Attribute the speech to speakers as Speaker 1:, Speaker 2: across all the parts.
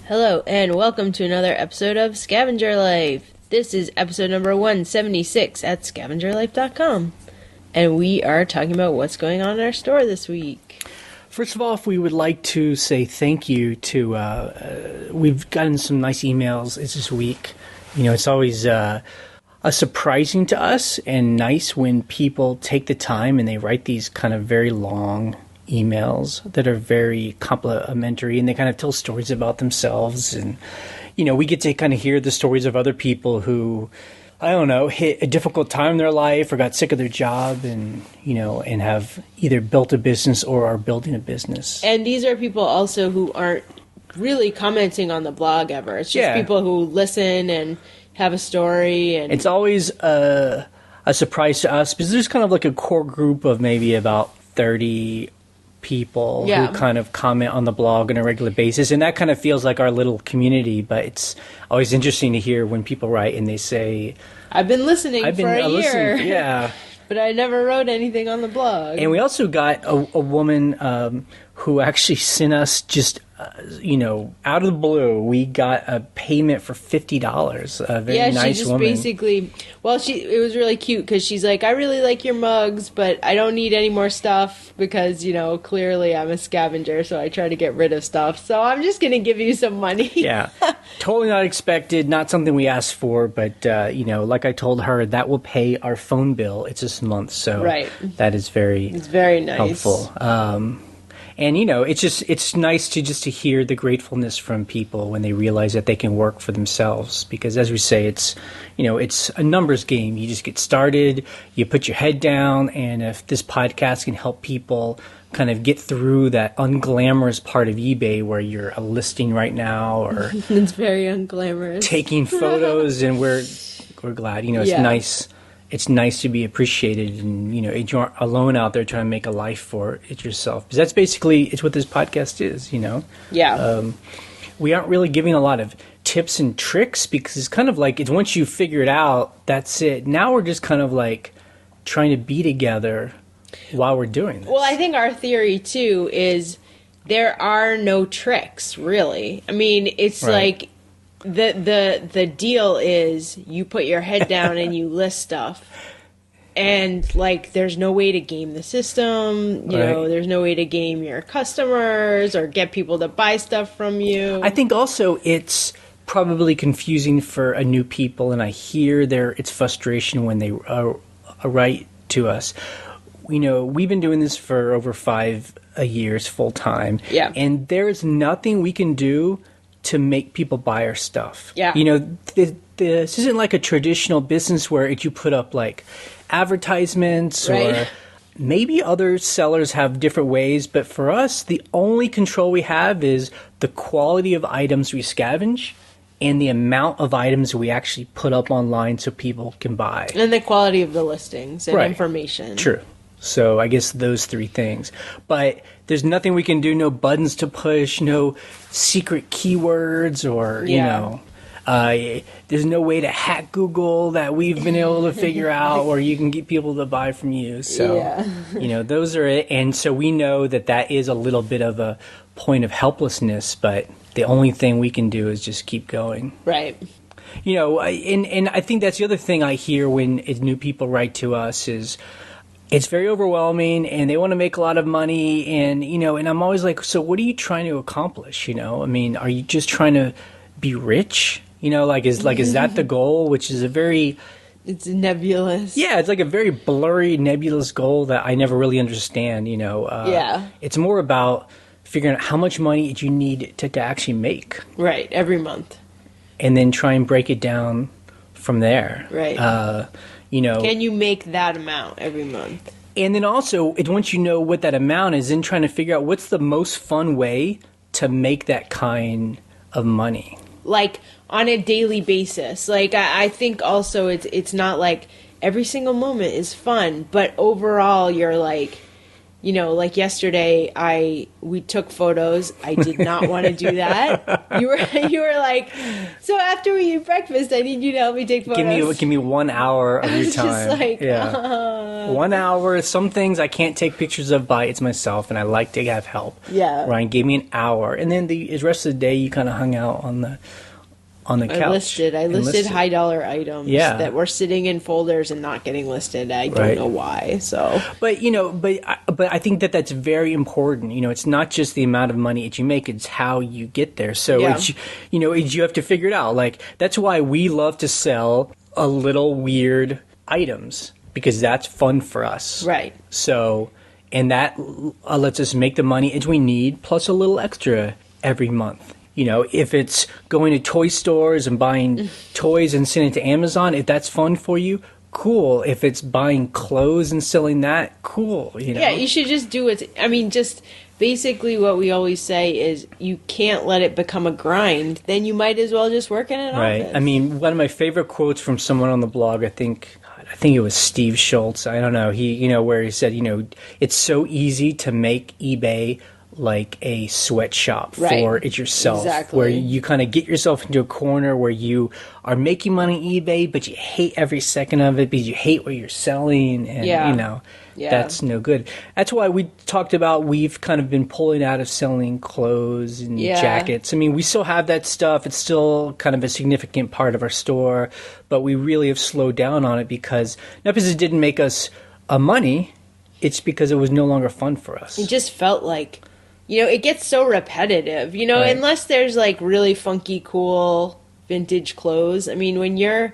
Speaker 1: Hello, and welcome to another episode of Scavenger Life. This is episode number 176 at scavengerlife.com. And we are talking about what's going on in our store this week.
Speaker 2: First of all, if we would like to say thank you to, we've gotten some nice emails this week. You know, it's always surprising to us and nice when people take the time and they write these kind of very long emails that are very complimentary, and they kind of tell stories about themselves. And, you know, we get to kind of hear the stories of other people who, I don't know, hit a difficult time in their life or got sick of their job and, you know, and have either built a business or are building a business.
Speaker 1: And these are people also who aren't really commenting on the blog ever. It's just people who listen and have a story. And
Speaker 2: it's always a surprise to us because there's kind of like a core group of maybe about 30 people who kind of comment on the blog on a regular basis, and that kind of feels like our little community. But it's always interesting to hear when people write and they say, I've been listening for a year. Yeah.
Speaker 1: But I never wrote anything on the blog.
Speaker 2: And we also got a woman who actually sent us just, you know, out of the blue, we got a payment for $50. A very nice woman. Yeah, she just
Speaker 1: basically, it was really cute because she's like, I really like your mugs, but I don't need any more stuff because, you know, clearly I'm a scavenger, so I try to get rid of stuff. So I'm just going to give you some money.
Speaker 2: Yeah, totally not expected, not something we asked for, but, you know, like I told her, that will pay our phone bill. It's this month, so that is it's very nice. Helpful. And, you know, it's nice to hear the gratefulness from people when they realize that they can work for themselves. Because as we say, it's a numbers game. You just get started, you put your head down, and if this podcast can help people kind of get through that unglamorous part of eBay where you're a listing right now or
Speaker 1: it's very unglamorous.
Speaker 2: Taking photos, and we're glad. You know, it's nice. It's nice to be appreciated, and, you know, you aren't alone out there trying to make a life for it yourself. Because that's basically, it's what this podcast is, you know?
Speaker 1: Yeah.
Speaker 2: We aren't really giving a lot of tips and tricks because it's kind of like, it's once you figure it out, that's it. Now we're just kind of like trying to be together while we're doing this.
Speaker 1: Well, I think our theory, too, is there are no tricks, really. I mean, it's like... The deal is you put your head down and you list stuff, and like there's no way to game the system, you know, there's no way to game your customers or get people to buy stuff from you.
Speaker 2: I think also it's probably confusing for a new people, and I hear it's frustration when they write to us. You know, we've been doing this for over 5 years full time, and there's nothing we can do to make people buy our stuff.
Speaker 1: Yeah.
Speaker 2: You know, this isn't like a traditional business where you put up like advertisements or maybe other sellers have different ways. But for us, the only control we have is the quality of items we scavenge and the amount of items we actually put up online so people can buy.
Speaker 1: And the quality of the listings and information.
Speaker 2: True. So I guess those 3 things. But there's nothing we can do, no buttons to push, no secret keywords or, you know, there's no way to hack Google that we've been able to figure out where you can get people to buy from you. So, you know, those are it. And so we know that is a little bit of a point of helplessness, but the only thing we can do is just keep going.
Speaker 1: Right.
Speaker 2: You know, and I think that's the other thing I hear when new people write to us is, it's very overwhelming and they want to make a lot of money, and, you know, and I'm always like, so what are you trying to accomplish? You know, I mean, are you just trying to be rich? You know, is that the goal? Which is
Speaker 1: it's nebulous.
Speaker 2: Yeah, it's like a very blurry, nebulous goal that I never really understand, you know. It's more about figuring out how much money you need to actually make.
Speaker 1: Right, every month.
Speaker 2: And then try and break it down from there.
Speaker 1: Right.
Speaker 2: You know,
Speaker 1: can you make that amount every month?
Speaker 2: And then also, once you know what that amount is, then trying to figure out what's the most fun way to make that kind of money.
Speaker 1: Like on a daily basis. Like I think also it's not like every single moment is fun, but overall you're like, like yesterday, we took photos. I did not want to do that. You were like, so after we eat breakfast, I need you to help me take photos.
Speaker 2: Give me 1 hour of your
Speaker 1: Just
Speaker 2: time.
Speaker 1: like,
Speaker 2: 1 hour. Some things I can't take pictures of by it's myself, and I like to have help.
Speaker 1: Yeah.
Speaker 2: Ryan gave me an hour, and then the rest of the day you kind of hung out on the couch.
Speaker 1: I listed high dollar items that were sitting in folders and not getting listed. I don't know why. So,
Speaker 2: but I think that's very important. It's not just the amount of money that you make; it's how you get there. So it's you have to figure it out. Like that's why we love to sell a little weird items because that's fun for us.
Speaker 1: Right.
Speaker 2: So, and that lets us make the money as we need plus a little extra every month. If it's going to toy stores and buying toys and sending it to Amazon, if that's fun for you, cool. If it's buying clothes and selling that, cool.
Speaker 1: Yeah, you should just do it. I mean, just basically what we always say is you can't let it become a grind. Then you might as well just work in an office.
Speaker 2: Right. I mean, one of my favorite quotes from someone on the blog, I think it was Steve Schultz. I don't know. He, where he said, it's so easy to make eBay like a sweatshop for it yourself, where you kind of get yourself into a corner where you are making money on eBay, but you hate every second of it because you hate what you're selling, and that's no good. That's why we talked about we've kind of been pulling out of selling clothes and jackets. I mean, we still have that stuff. It's still kind of a significant part of our store, but we really have slowed down on it because not because it didn't make us money, it's because it was no longer fun for us.
Speaker 1: It just felt like it gets so repetitive, unless there's like really funky, cool vintage clothes. I mean, when you're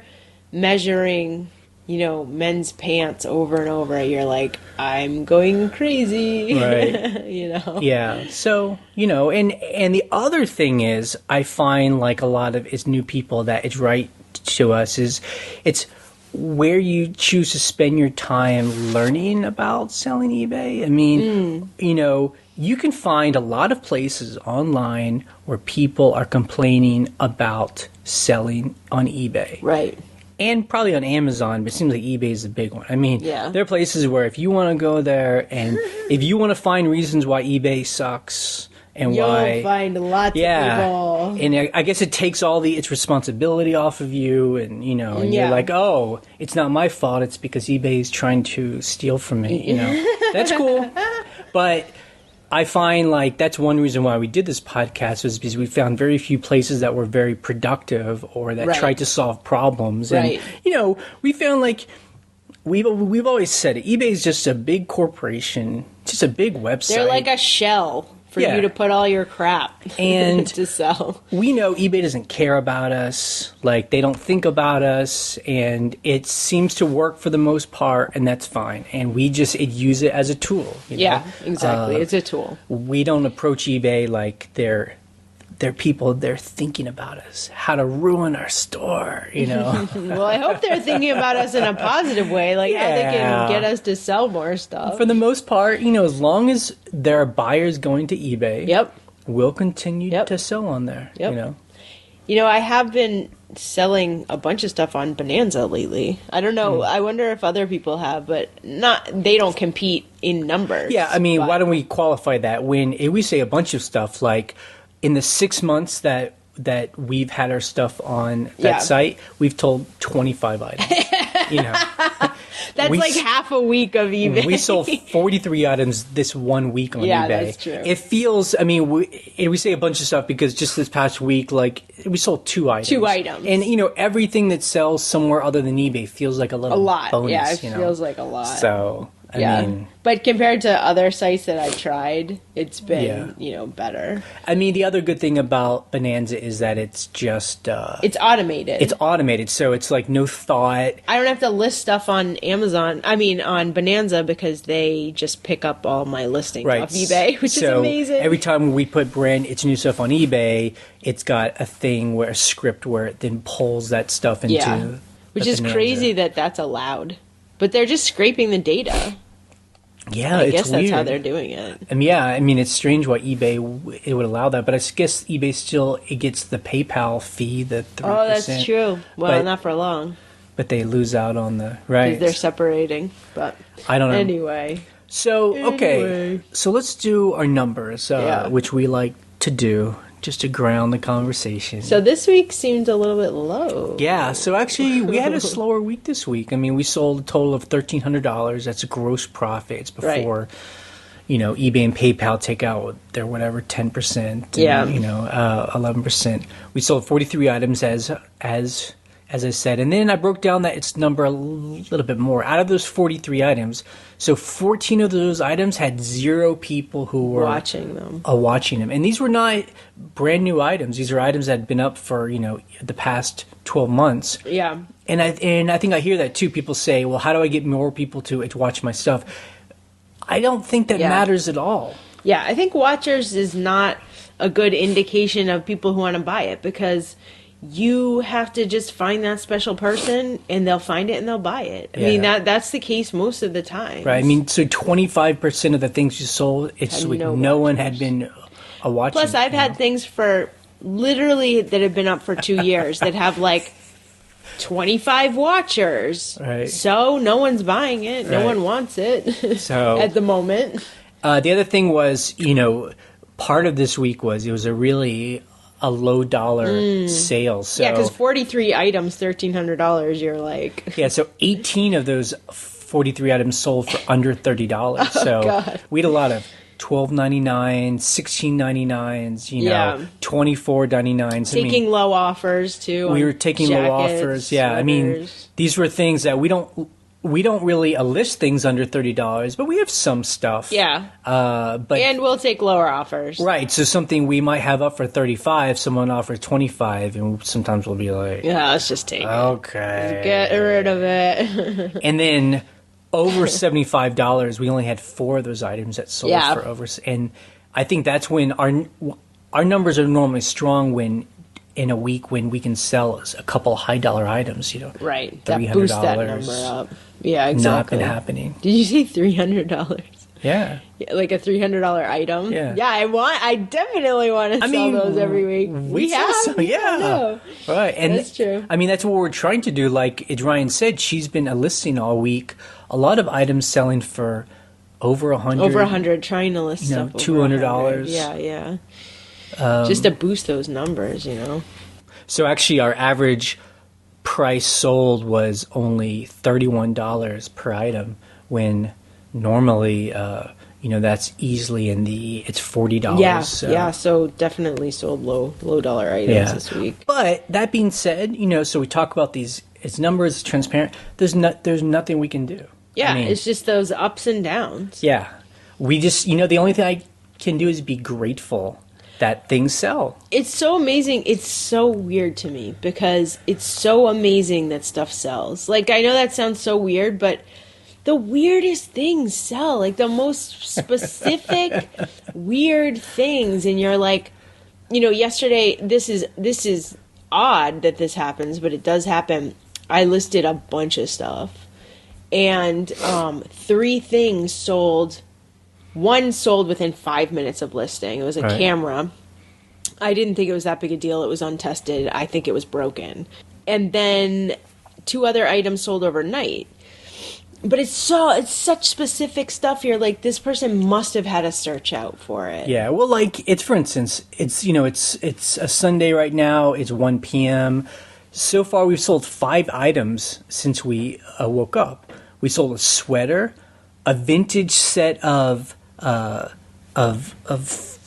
Speaker 1: measuring, men's pants over and over, you're like, I'm going crazy.
Speaker 2: Right. Yeah. So, and the other thing is I find like a lot of it's new people that it's right to us is it's where you choose to spend your time learning about selling eBay. I mean, you can find a lot of places online where people are complaining about selling on eBay.
Speaker 1: Right.
Speaker 2: And probably on Amazon, but it seems like eBay is the big one. I mean, there are places where if you want to go there and if you want to find reasons why eBay sucks and
Speaker 1: you'll find lots of people.
Speaker 2: And I guess it takes all its responsibility off of you and, and you're like, oh, it's not my fault. It's because eBay is trying to steal from me, That's cool. But I find like that's one reason why we did this podcast was because we found very few places that were very productive or that tried to solve problems. And, we found like we've always said it. eBay is just a big corporation, just a big website.
Speaker 1: They're like a shell for you to put all your crap
Speaker 2: and
Speaker 1: to sell.
Speaker 2: We know eBay doesn't care about us, like they don't think about us, and it seems to work for the most part, and that's fine. And we just use it as a tool.
Speaker 1: Yeah, exactly. It's a tool.
Speaker 2: We don't approach eBay like they're people. They're thinking about us, how to ruin our store.
Speaker 1: Well, I hope they're thinking about us in a positive way, like how they can get us to sell more stuff.
Speaker 2: For the most part, as long as there are buyers going to eBay, we'll continue to sell on there.
Speaker 1: I have been selling a bunch of stuff on Bonanza lately. I don't know. I wonder if other people have, but they don't compete in numbers.
Speaker 2: Yeah, I mean, why don't we qualify that? When we say a bunch of stuff, like in the 6 months that we've had our stuff on that site, we've told 25 items.
Speaker 1: That's like half a week of eBay.
Speaker 2: We sold 43 items this 1 week on eBay.
Speaker 1: Yeah, that's true.
Speaker 2: It feels, I mean, we say a bunch of stuff because just this past week, like, we sold 2 items.
Speaker 1: 2 items.
Speaker 2: And, everything that sells somewhere other than eBay feels like a lot. Bonus,
Speaker 1: yeah, it feels like a lot.
Speaker 2: So, I mean,
Speaker 1: but compared to other sites that I've tried, it's been, better.
Speaker 2: I mean, the other good thing about Bonanza is that it's just...
Speaker 1: it's automated.
Speaker 2: It's automated, so it's like no thought. I
Speaker 1: don't have to list stuff on on Bonanza because they just pick up all my listings off eBay, which is amazing.
Speaker 2: Every time we put its new stuff on eBay, it's got a script where it then pulls that stuff into...
Speaker 1: Which is crazy that's allowed. But they're just scraping the data.
Speaker 2: Yeah,
Speaker 1: I guess that's how they're doing it.
Speaker 2: I mean, it's strange why eBay it would allow that, but I guess eBay still gets the PayPal fee, the 3%.
Speaker 1: Oh, that's true. Well, not for long.
Speaker 2: But they lose out on the
Speaker 1: because they're separating. But
Speaker 2: I don't know.
Speaker 1: Anyway,
Speaker 2: So, okay.
Speaker 1: Anyway.
Speaker 2: So let's do our numbers, which we like to do, just to ground the conversation.
Speaker 1: So this week seemed a little bit low.
Speaker 2: Yeah, so actually we had a slower week this week. I mean, we sold a total of $1,300. That's gross profits before, eBay and PayPal take out their whatever 10%, and, 11%. We sold 43 items as I said, and then I broke down that its number a little bit more. Out of those 43 items, so 14 of those items had 0 people who were
Speaker 1: watching them.
Speaker 2: And these were not brand new items. These are items that had been up for the past 12 months.
Speaker 1: Yeah,
Speaker 2: and I think I hear that too. People say, "Well, how do I get more people to watch my stuff?" I don't think that matters at all.
Speaker 1: Yeah, I think watchers is not a good indication of people who want to buy it, because you have to just find that special person and they'll find it and they'll buy it. I mean, that's the case most of the time.
Speaker 2: Right. I mean, so 25% of the things you sold, it's like no one had been watching.
Speaker 1: Plus, I've had things for literally that have been up for 2 years that have like 25 watchers.
Speaker 2: Right.
Speaker 1: So no one's buying it. No one wants it
Speaker 2: so
Speaker 1: at the moment.
Speaker 2: The other thing was, part of this week was it was a low dollar sale. So,
Speaker 1: yeah, because 43 items, $1,300, you're like...
Speaker 2: Yeah, so 18 of those 43 items sold for under $30. So
Speaker 1: God.
Speaker 2: We had a lot of $12.99, $16.99s, $24.99s.
Speaker 1: Taking low offers, too.
Speaker 2: We were taking low offers. Yeah,
Speaker 1: sweaters.
Speaker 2: I mean, these were things that we don't really list things under $30, but we have some stuff.
Speaker 1: Yeah. And we'll take lower offers.
Speaker 2: Right. So something we might have up for $35, someone offers $25, and sometimes we'll be like,
Speaker 1: yeah, let's just take it.
Speaker 2: Okay.
Speaker 1: Get rid of it.
Speaker 2: And then over $75, we only had 4 of those items that sold for over. And I think that's when our numbers are normally strong in a week when we can sell a couple high dollar items,
Speaker 1: Right.
Speaker 2: $300.
Speaker 1: That boosts that number up. Yeah, exactly.
Speaker 2: Not been happening.
Speaker 1: Did you say $300?
Speaker 2: Yeah.
Speaker 1: Like a $300 item?
Speaker 2: Yeah.
Speaker 1: Yeah, I definitely want to sell those every week. We have?
Speaker 2: So, yeah. Right. And
Speaker 1: that's true.
Speaker 2: I mean, that's what we're trying to do. Like Ryan said, she's been listing all week a lot of items selling for over $100.
Speaker 1: Over $100, trying to list stuff
Speaker 2: $200.
Speaker 1: Yeah. Just to boost those numbers,
Speaker 2: So actually our average price sold was only $31 per item, when normally that's easily it's $40.
Speaker 1: Yeah, so definitely sold low dollar items this week.
Speaker 2: But that being said, so we talk about these, it's numbers, transparent. There's nothing we can do.
Speaker 1: Yeah, it's just those ups and downs.
Speaker 2: Yeah. We just, the only thing I can do is be grateful that things sell.
Speaker 1: It's so amazing. It's so weird to me, because it's so amazing that stuff sells. Like, I know that sounds so weird, but the weirdest things sell. Like, the most specific weird things. And you're like, yesterday, this is odd that this happens, but it does happen. I listed a bunch of stuff. And 3 things sold. One sold within 5 minutes of listing. It was a camera. I didn't think it was that big a deal. It was untested. I think it was broken. And then 2 other items sold overnight. But it's such specific stuff. You're like, this person must have had a search out for it.
Speaker 2: Yeah, well, like, it's, for instance, it's a Sunday right now. It's 1 p.m. So far, we've sold 5 items since we woke up. We sold a sweater, a vintage set of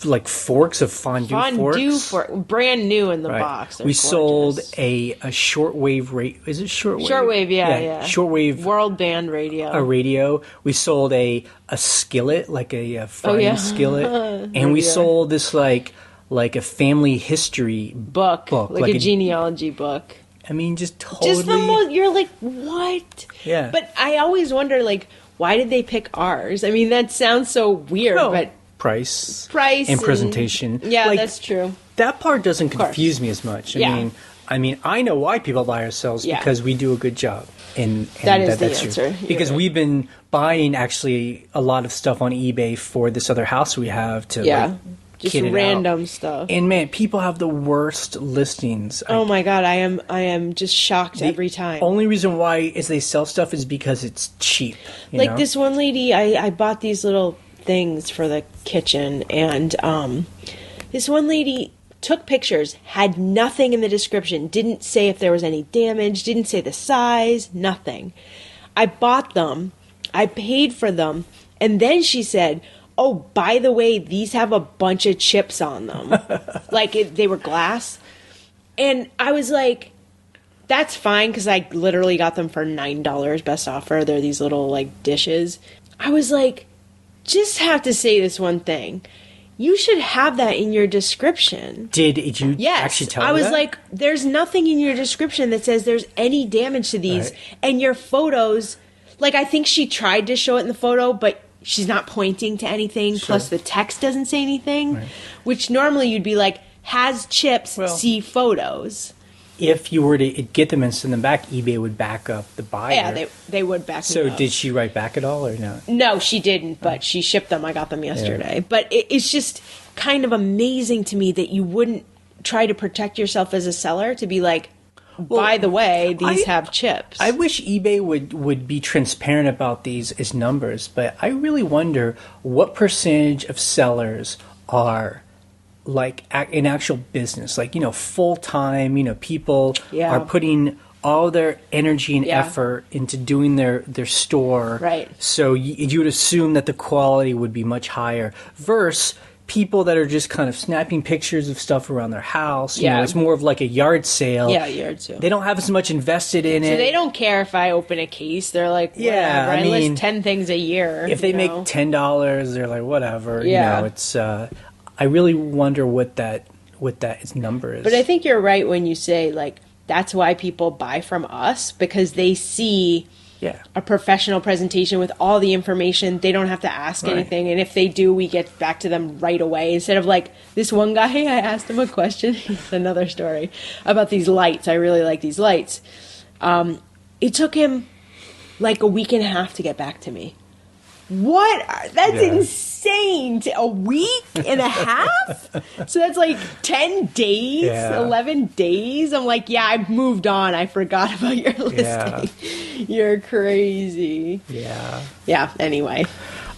Speaker 2: like forks, of fondue forks.
Speaker 1: Brand new in the box. They're
Speaker 2: we
Speaker 1: gorgeous.
Speaker 2: Sold a shortwave is it shortwave?
Speaker 1: Shortwave, yeah.
Speaker 2: Shortwave
Speaker 1: world band radio.
Speaker 2: A radio. We sold a skillet, like a frying skillet, and we sold this like a family history book,
Speaker 1: like a genealogy book.
Speaker 2: I mean, just totally.
Speaker 1: Just the most. You're like, what?
Speaker 2: Yeah.
Speaker 1: But I always wonder, like, why did they pick ours? I mean, that sounds so weird, but
Speaker 2: price
Speaker 1: and
Speaker 2: presentation.
Speaker 1: Yeah, like, that's true.
Speaker 2: That part doesn't confuse me as much. I mean, I know why people buy ourselves, because we do a good job. And
Speaker 1: that's the answer.
Speaker 2: Because we've been buying actually a lot of stuff on eBay for this other house we have to
Speaker 1: Just
Speaker 2: kitted
Speaker 1: random
Speaker 2: out.
Speaker 1: stuff.
Speaker 2: And man, people have the worst listings.
Speaker 1: Oh my God, I am just shocked every time.
Speaker 2: Only reason why is they sell stuff is because it's cheap.
Speaker 1: Like this one lady, I bought these little things for the kitchen, and this one lady took pictures, had nothing in the description, didn't say if there was any damage, didn't say the size, nothing. I bought them, I paid for them, and then she said, oh, by the way, these have a bunch of chips on them. They were glass. And I was like, that's fine, because I literally got them for $9 best offer. They're these little, like, dishes. I was like, just have to say this one thing. You should have that in your description.
Speaker 2: Did you actually tell her that?
Speaker 1: I was like, there's nothing in your description that says there's any damage to these. Right. And your photos, like, I think she tried to show it in the photo, but she's not pointing to anything. Sure. Plus the text doesn't say anything, right. Which normally you'd be like, has chips, see photos.
Speaker 2: If you were to get them and send them back, eBay would back up the buyer.
Speaker 1: Yeah, they would back them up.
Speaker 2: So did she write back at all or no?
Speaker 1: No, she didn't, but she shipped them. I got them yesterday. Yeah. But it's just kind of amazing to me that you wouldn't try to protect yourself as a seller to be like, by the way, these have chips.
Speaker 2: I wish eBay would be transparent about these as numbers, but I really wonder what percentage of sellers are like in actual business, like, full time, people are putting all their energy and effort into doing their store.
Speaker 1: Right.
Speaker 2: So you would assume that the quality would be much higher versus people that are just kind of snapping pictures of stuff around their house. It's more of like a yard sale.
Speaker 1: Yeah, yard sale.
Speaker 2: They don't have as much invested in it.
Speaker 1: So they don't care if I open a case. They're like, whatever. I list 10 things a year.
Speaker 2: If they make $10, they're like, whatever. Yeah. It's I really wonder what that number is.
Speaker 1: But I think you're right when you say, like, that's why people buy from us, because they see a professional presentation with all the information. They don't have to ask anything. And if they do, we get back to them right away. Instead of like this one guy, I asked him a question. It's another story about these lights. I really like these lights. It took him like a week and a half to get back to me. What? That's insane. A week and a half? So that's like 10 days, 11 days. I'm like, I've moved on. I forgot about your listing. You're crazy. Yeah, anyway.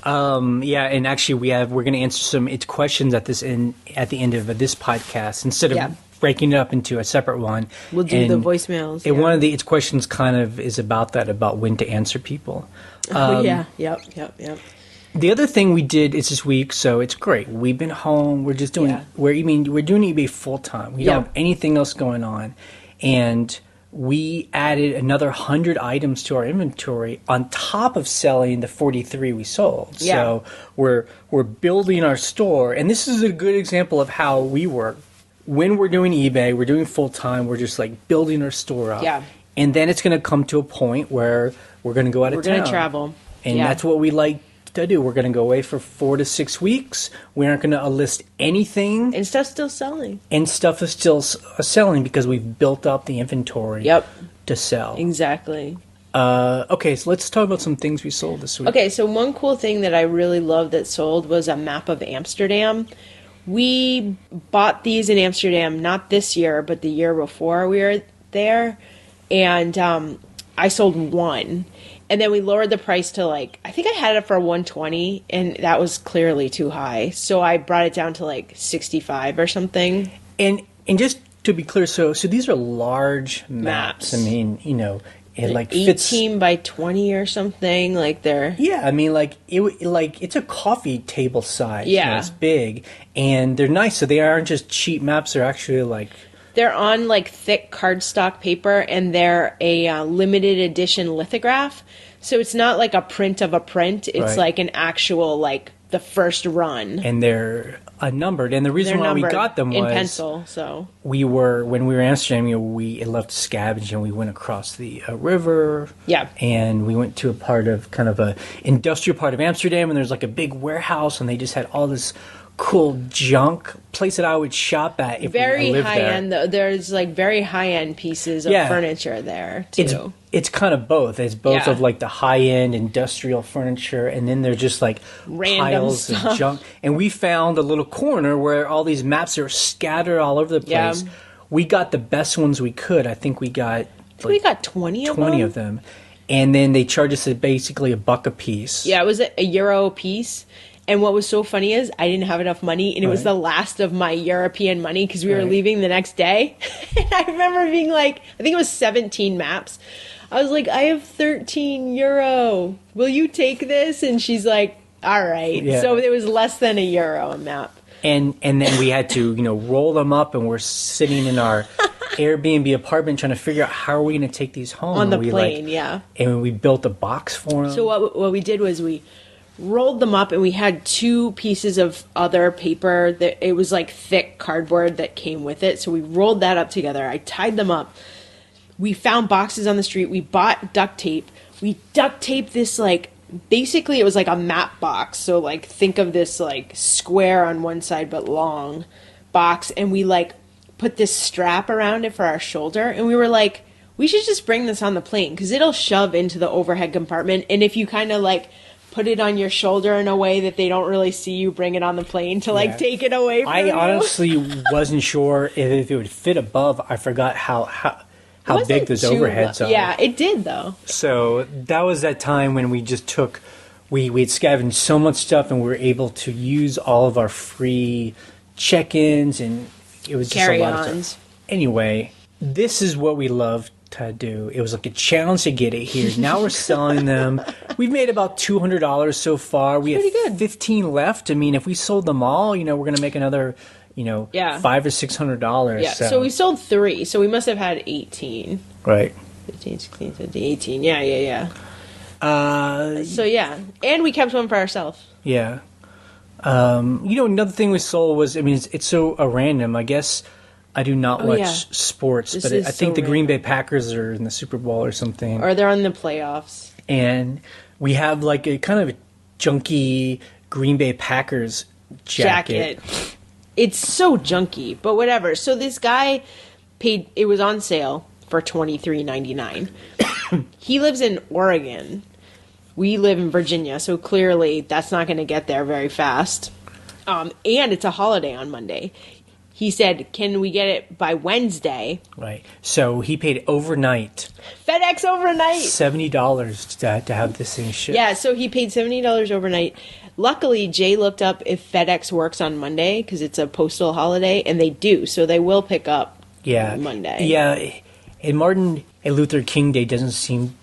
Speaker 2: And actually we're going to answer some questions at the end of this podcast instead of breaking it up into a separate one.
Speaker 1: We'll do the voicemails.
Speaker 2: And one of its questions kind of is about when to answer people.
Speaker 1: Yep.
Speaker 2: The other thing we did is this week, so it's great. We've been home. We're just doing we're doing eBay full time. We don't have anything else going on, and we added another 100 items to our inventory on top of selling the 43 we sold. So we're building our store, and this is a good example of how we work. When we're doing eBay, we're doing full time. We're just like building our store up.
Speaker 1: Yeah.
Speaker 2: And then it's going to come to a point where we're going to go out of town.
Speaker 1: We're going to travel.
Speaker 2: And that's what we like to do. We're going to go away for 4 to 6 weeks. We aren't going to list anything.
Speaker 1: And stuff's still selling.
Speaker 2: And stuff is still selling because we've built up the inventory to sell.
Speaker 1: Exactly.
Speaker 2: Okay, so let's talk about some things we sold this week.
Speaker 1: Okay, so one cool thing that I really loved that sold was a map of Amsterdam. We bought these in Amsterdam, not this year, but the year before we were there. And I sold one. And then we lowered the price to I think I had it for $120, and that was clearly too high. So I brought it down to $65 or something.
Speaker 2: And just to be clear, so these are large maps. I mean, it fits
Speaker 1: 18 by 20 or something. They're
Speaker 2: it's a coffee table size. Yeah, it's big, and they're nice. So they aren't just cheap maps. They're actually
Speaker 1: they're on thick cardstock paper, and they're a limited edition lithograph. So it's not like a print of a print. It's an actual the first run.
Speaker 2: And they're numbered. And the reason why we got them was
Speaker 1: in pencil. So
Speaker 2: when we were in Amsterdam, we left Scavenge and we went across the river.
Speaker 1: Yeah.
Speaker 2: And we went to a part of kind of a industrial part of Amsterdam, and there's a big warehouse, and they just had all this cool junk place that I would shop at if
Speaker 1: very
Speaker 2: I lived
Speaker 1: high
Speaker 2: there.
Speaker 1: end though. There's like very high end pieces of furniture there too.
Speaker 2: It's kind of both. It's both
Speaker 1: Yeah.
Speaker 2: of like the high end industrial furniture, and then they're just like
Speaker 1: Random
Speaker 2: piles
Speaker 1: stuff.
Speaker 2: of junk. And we found a little corner where all these maps are scattered all over the place.
Speaker 1: Yeah.
Speaker 2: We got the best ones we could. I think we got
Speaker 1: We got 20 of them.
Speaker 2: 20 of them. And then they charged us basically $1 a piece.
Speaker 1: Yeah, it was a euro a piece. And what was so funny is I didn't have enough money, and it was the last of my European money because we were leaving the next day. And I remember being like, I think it was 17 maps. I was like, I have 13 euro. Will you take this? And she's like, all right.
Speaker 2: Yeah.
Speaker 1: So it was less than €1 a map.
Speaker 2: And then we had to, roll them up, and we're sitting in our Airbnb apartment trying to figure out how are we going to take these home.
Speaker 1: On the
Speaker 2: And we
Speaker 1: plane, yeah.
Speaker 2: And we built a box for them.
Speaker 1: So what we did was we rolled them up, and we had 2 pieces of other paper that it was like thick cardboard that came with it. So we rolled that up together. I tied them up. We found boxes on the street. We bought duct tape. We duct taped this basically it was like a map box. So like think of this like square on one side but long box, and we put this strap around it for our shoulder, and we were like, we should just bring this on the plane because it'll shove into the overhead compartment, and if you kind of put it on your shoulder in a way that they don't really see you, bring it on the plane to take it away from you.
Speaker 2: I honestly wasn't sure if it would fit above. I forgot how big those overheads are.
Speaker 1: Yeah, it did though.
Speaker 2: So that was that time when we just we'd scavenged so much stuff, and we were able to use all of our free check-ins, and it was just a lot of
Speaker 1: Carry-ons.
Speaker 2: stuff. Anyway, this is what we love to do. It was like a challenge to get it here. Now we're selling them. We've made about $200 so far. We have
Speaker 1: pretty good.
Speaker 2: 15 left. I mean, if we sold them all, we're going to make another, $500 or $600.
Speaker 1: Yeah, so we sold 3, so we must have had 18.
Speaker 2: Right.
Speaker 1: 15, 16, 17, 18. Yeah. So yeah, and we kept one for ourselves.
Speaker 2: Yeah. Another thing we sold was, it's so random. I guess I do not watch sports,
Speaker 1: This
Speaker 2: but
Speaker 1: is
Speaker 2: I think
Speaker 1: so
Speaker 2: the Green Bay
Speaker 1: random.
Speaker 2: Packers are in the Super Bowl or something.
Speaker 1: Or they're on the playoffs.
Speaker 2: And we have like a kind of a junky Green Bay Packers jacket.
Speaker 1: It's so junky, but whatever. So this guy paid, it was on sale for $23.99. He lives in Oregon. We live in Virginia, so clearly that's not going to get there very fast. And it's a holiday on Monday. He said, can we get it by Wednesday?
Speaker 2: Right. So he paid overnight
Speaker 1: FedEx overnight.
Speaker 2: $70 to have this thing shipped.
Speaker 1: Yeah, so he paid $70 overnight. Luckily, Jay looked up if FedEx works on Monday because it's a postal holiday, and they do. So they will pick up Monday.
Speaker 2: Yeah. And Martin Luther King Day doesn't seem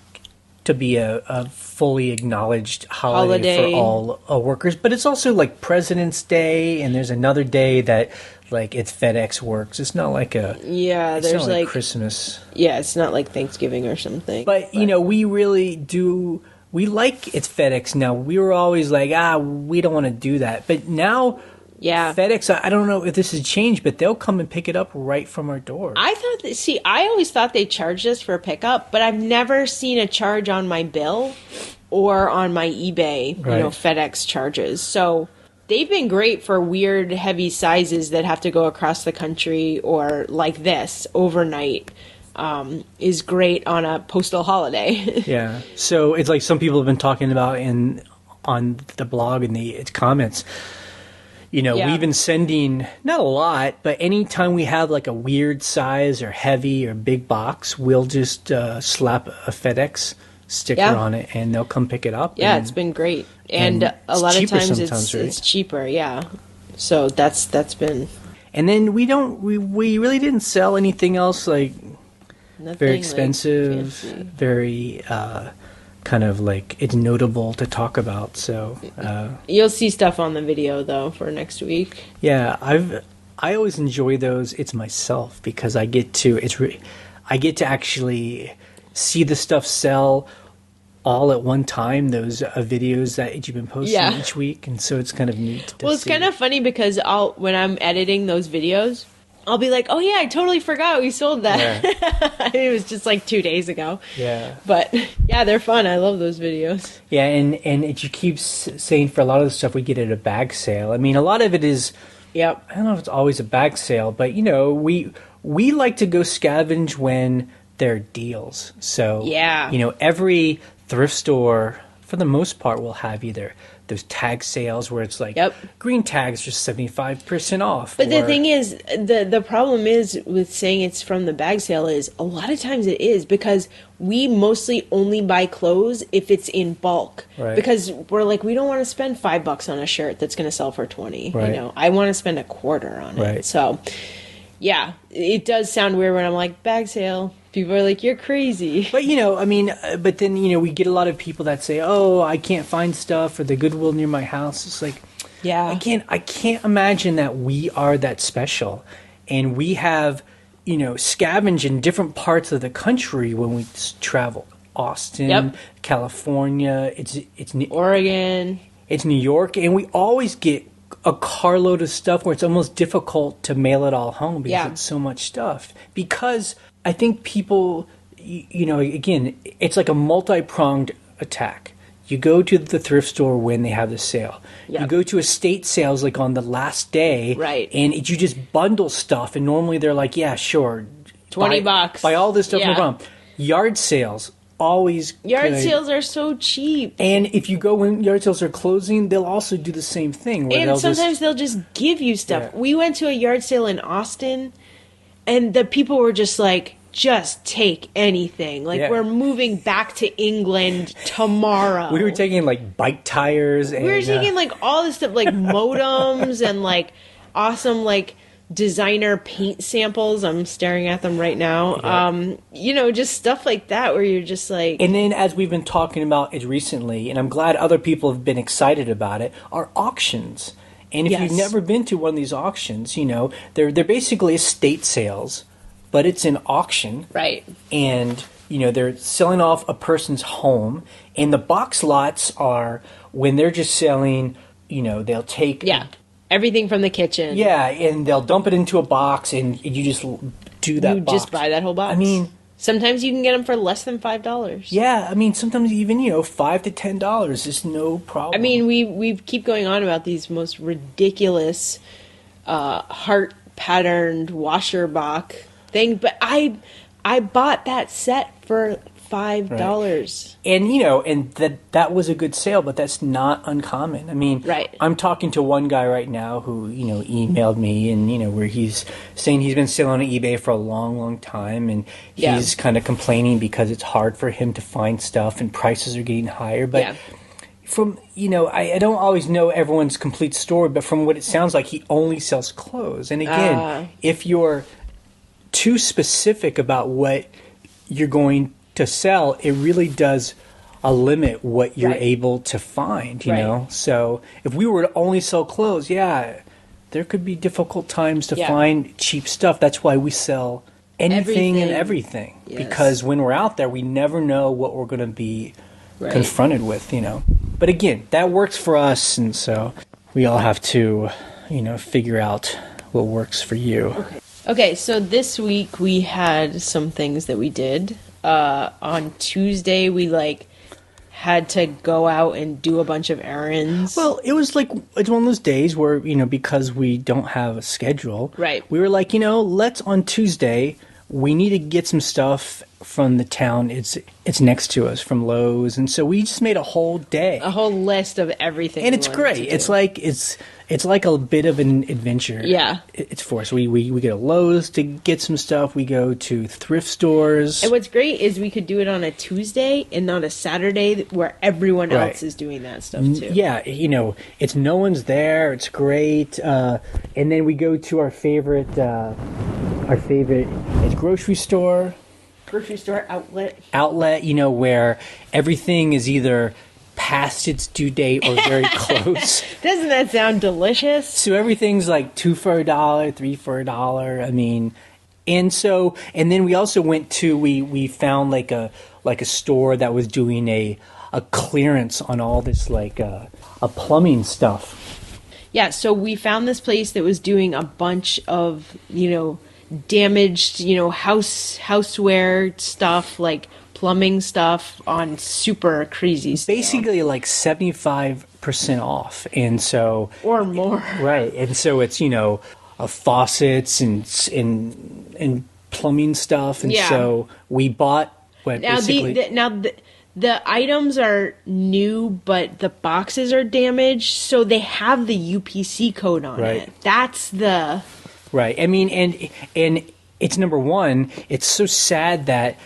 Speaker 2: to be a fully acknowledged holiday for all workers. But it's also like President's Day, and there's another day that it's FedEx works. It's not like a...
Speaker 1: Yeah,
Speaker 2: it's
Speaker 1: there's
Speaker 2: not like Christmas.
Speaker 1: Yeah, it's not like Thanksgiving or something.
Speaker 2: But, we really do... We like it's FedEx now. We were always like, we don't want to do that. But now, FedEx, I don't know if this has changed, but they'll come and pick it up right from our door.
Speaker 1: I always thought they charged us for pickup, but I've never seen a charge on my bill or on my eBay, FedEx charges. So they've been great for weird, heavy sizes that have to go across the country, or like this, overnight. Is great on a postal holiday.
Speaker 2: Yeah. So it's like some people have been talking about on the blog in the comments. We've been sending, not a lot, but anytime we have like a weird size or heavy or big box, we'll just slap a FedEx sticker on it, and they'll come pick it up.
Speaker 1: Yeah, it's been great. And a lot of times it's cheaper, yeah. So that's been...
Speaker 2: And then we really didn't sell anything else very expensive, very kind of it's notable to talk about. So
Speaker 1: you'll see stuff on the video though for next week.
Speaker 2: Yeah, I always enjoy those. It's myself because I get to actually see the stuff sell all at one time. Those videos that you've been posting each week, and so it's kind of neat. It's
Speaker 1: kind of funny because when I'm editing those videos, I'll be like, oh yeah, I totally forgot we sold that. Yeah. It was just like 2 days ago.
Speaker 2: Yeah.
Speaker 1: But yeah, they're fun. I love those videos.
Speaker 2: Yeah, and you keep saying for a lot of the stuff we get at a bag sale. I mean, a lot of it is,
Speaker 1: Yep.
Speaker 2: I don't know if it's always a bag sale, but we like to go scavenge when there are deals. So, every thrift store, for the most part, will have either those tag sales where it's like green tags are 75% off.
Speaker 1: But the thing is, the problem is with saying it's from the bag sale is a lot of times it is because we mostly only buy clothes if it's in bulk.
Speaker 2: Right.
Speaker 1: Because we're like, we don't want to spend $5 on a shirt that's going to sell for 20.
Speaker 2: Right.
Speaker 1: I want to spend a quarter on it.
Speaker 2: Right.
Speaker 1: So, yeah, it does sound weird when I'm like, bag sale. People are like, you're crazy.
Speaker 2: But, but then, we get a lot of people that say, oh, I can't find stuff or the Goodwill near my house. It's like, I can't imagine that we are that special. And we have, scavenge in different parts of the country when we travel. Austin, California, it's
Speaker 1: Oregon.
Speaker 2: It's New York. And we always get a carload of stuff where it's almost difficult to mail it all home because it's so much stuff. Because I think people, again, it's like a multi-pronged attack. You go to the thrift store when they have the sale. Yep. You go to estate sales like on the last day.
Speaker 1: Right.
Speaker 2: And you just bundle stuff. And normally they're like, yeah, sure.
Speaker 1: $20.
Speaker 2: Buy all this stuff, no problem. Yard sales. Always
Speaker 1: yard
Speaker 2: good.
Speaker 1: sales are so cheap.
Speaker 2: And if you go when yard sales are closing, they'll also do the same thing.
Speaker 1: And sometimes they'll just give you stuff. Yeah. We went to a yard sale in Austin, and the people were just like, just take anything. Like, we're moving back to England tomorrow.
Speaker 2: We were taking, like, bike tires. And,
Speaker 1: we were taking, like, all this stuff, like, modems and, like, awesome, like, designer paint samples. I'm staring at them right now. Just stuff like that where you're just like...
Speaker 2: And then as we've been talking about it recently, and I'm glad other people have been excited about it, are auctions. And if you've never been to one of these auctions, they're basically estate sales, but it's an auction.
Speaker 1: Right.
Speaker 2: And, they're selling off a person's home. And the box lots are when they're just selling, they'll take...
Speaker 1: Yeah. Everything from the kitchen.
Speaker 2: Yeah, and they'll dump it into a box, and you just do that box.
Speaker 1: You just buy that whole box.
Speaker 2: I mean...
Speaker 1: Sometimes you can get them for less than $5.
Speaker 2: Yeah, I mean, sometimes even, $5 to $10 is no problem.
Speaker 1: I mean, we keep going on about these most ridiculous heart-patterned washer box thing, but I bought that set for $5.
Speaker 2: Right. And, and that was a good sale, but that's not uncommon. I mean, I'm talking to one guy right now who, emailed me and, where he's saying he's been selling on eBay for a long, long time. And he's kind of complaining because it's hard for him to find stuff and prices are getting higher. But from, I don't always know everyone's complete story, but from what it sounds like, he only sells clothes. And again, if you're too specific about what you're going to sell, it really does limit what you're able to find, you know? So if we were to only sell clothes, there could be difficult times to find cheap stuff. That's why we sell anything and everything. Yes. Because when we're out there, we never know what we're going to be confronted with, But again, that works for us, and so we all have to, figure out what works for you.
Speaker 1: Okay, so this week we had some things that we did. On Tuesday, we had to go out and do a bunch of errands.
Speaker 2: Well, it's one of those days where, because we don't have a schedule, we were like, let's on Tuesday, we need to get some stuff from the town. It's next to us from Lowe's, and so we just made a whole day,
Speaker 1: a whole list of everything,
Speaker 2: and it's great. It's like a bit of an adventure.
Speaker 1: Yeah,
Speaker 2: it's for us. We go to Lowe's to get some stuff. We go to thrift stores.
Speaker 1: And what's great is we could do it on a Tuesday and not a Saturday where everyone else is doing that stuff too.
Speaker 2: Yeah, it's no one's there. It's great. And then we go to our favorite is grocery store.
Speaker 1: Grocery store outlet,
Speaker 2: where everything is either past its due date or very close.
Speaker 1: Doesn't that sound delicious?
Speaker 2: So everything's like 2 for $1, 3 for $1. I mean, and then we also went to we found like a store that was doing a clearance on all this a plumbing stuff.
Speaker 1: Yeah, so we found this place that was doing a bunch of, damaged, houseware stuff, like plumbing stuff on super crazy sale.
Speaker 2: Basically like 75% off. And so...
Speaker 1: Or more.
Speaker 2: Right. And so it's, faucets and plumbing stuff. And so we bought what
Speaker 1: now
Speaker 2: basically...
Speaker 1: The items are new, but the boxes are damaged, so they have the UPC code on it. That's the...
Speaker 2: Right. I mean, and it's number one, it's so sad that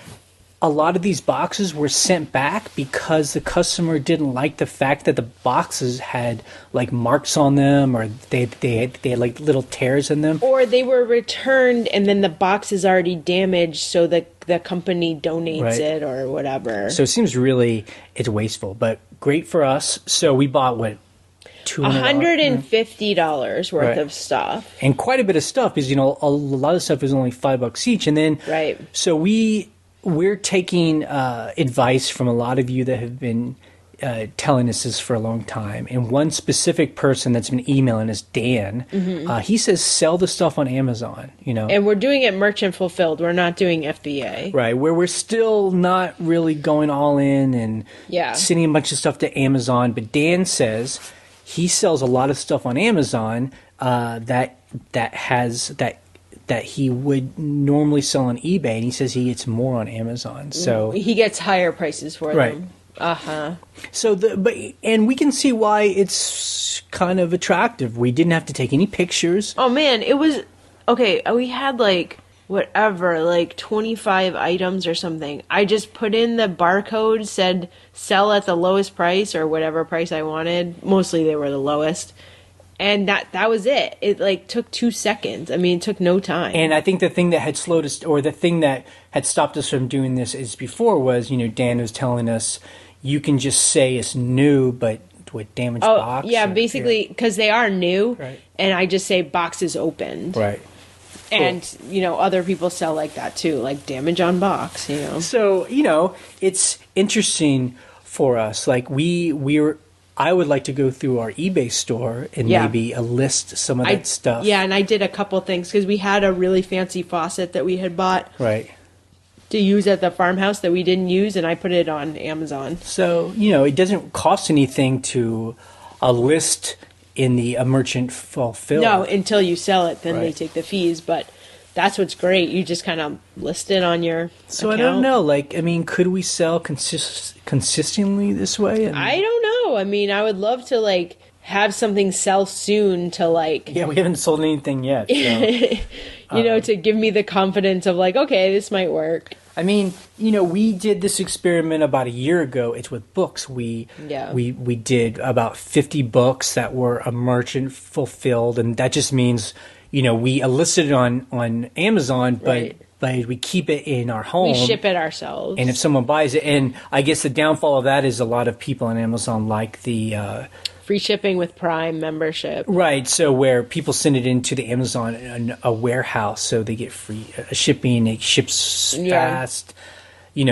Speaker 2: a lot of these boxes were sent back because the customer didn't like the fact that the boxes had like marks on them, or they had like little tears in them,
Speaker 1: or they were returned and then the box is already damaged, so the company donates it or whatever.
Speaker 2: So it seems really it's wasteful, but great for us. So we bought what,
Speaker 1: $150 worth of stuff,
Speaker 2: and quite a bit of stuff because a lot of stuff is only $5 each, and then so we're taking advice from a lot of you that have been telling us this for a long time. And one specific person that's been emailing us, Dan, he says sell the stuff on Amazon, And
Speaker 1: we're doing it merchant fulfilled. We're not doing FBA.
Speaker 2: Right, where we're still not really going all in and sending a bunch of stuff to Amazon. But Dan says he sells a lot of stuff on Amazon that he would normally sell on eBay, and he says he gets more on Amazon. So
Speaker 1: he gets higher prices for them.
Speaker 2: So and we can see why it's kind of attractive. We didn't have to take any pictures.
Speaker 1: Oh man, it was okay. We had like 25 items or something. I just put in the barcode, said sell at the lowest price or whatever price I wanted. Mostly they were the lowest. And that was it. It took 2 seconds. I mean, it took no time.
Speaker 2: And I think the thing that had slowed us, or the thing that had stopped us from doing this is before was, Dan was telling us you can just say it's new, but with damaged box.
Speaker 1: Yeah, basically, because they are new, and I just say box is opened.
Speaker 2: Right.
Speaker 1: And, other people sell like that too, like damage on box,
Speaker 2: So, it's interesting for us. Like I would like to go through our eBay store and maybe list some of that stuff.
Speaker 1: Yeah, and I did a couple things because we had a really fancy faucet that we had bought to use at the farmhouse that we didn't use, and I put it on Amazon.
Speaker 2: So, it doesn't cost anything to list in the merchant fulfill.
Speaker 1: No, until you sell it, then they take the fees, but... That's what's great. You just kind of list it on your account.
Speaker 2: I don't know. Could we sell consistently this way?
Speaker 1: I don't know. I would love to, have something sell soon to,
Speaker 2: Yeah, we haven't sold anything yet. So,
Speaker 1: to give me the confidence of, okay, this might work.
Speaker 2: We did this experiment about a year ago. It's with books. We did about 50 books that were a merchant fulfilled, and that just means... we enlisted it on Amazon, but we keep it in our home.
Speaker 1: We ship it ourselves.
Speaker 2: And if someone buys it, and I guess the downfall of that is a lot of people on Amazon like the...
Speaker 1: free shipping with Prime membership.
Speaker 2: Right, so where people send it into the Amazon, a warehouse, so they get free shipping, it ships fast,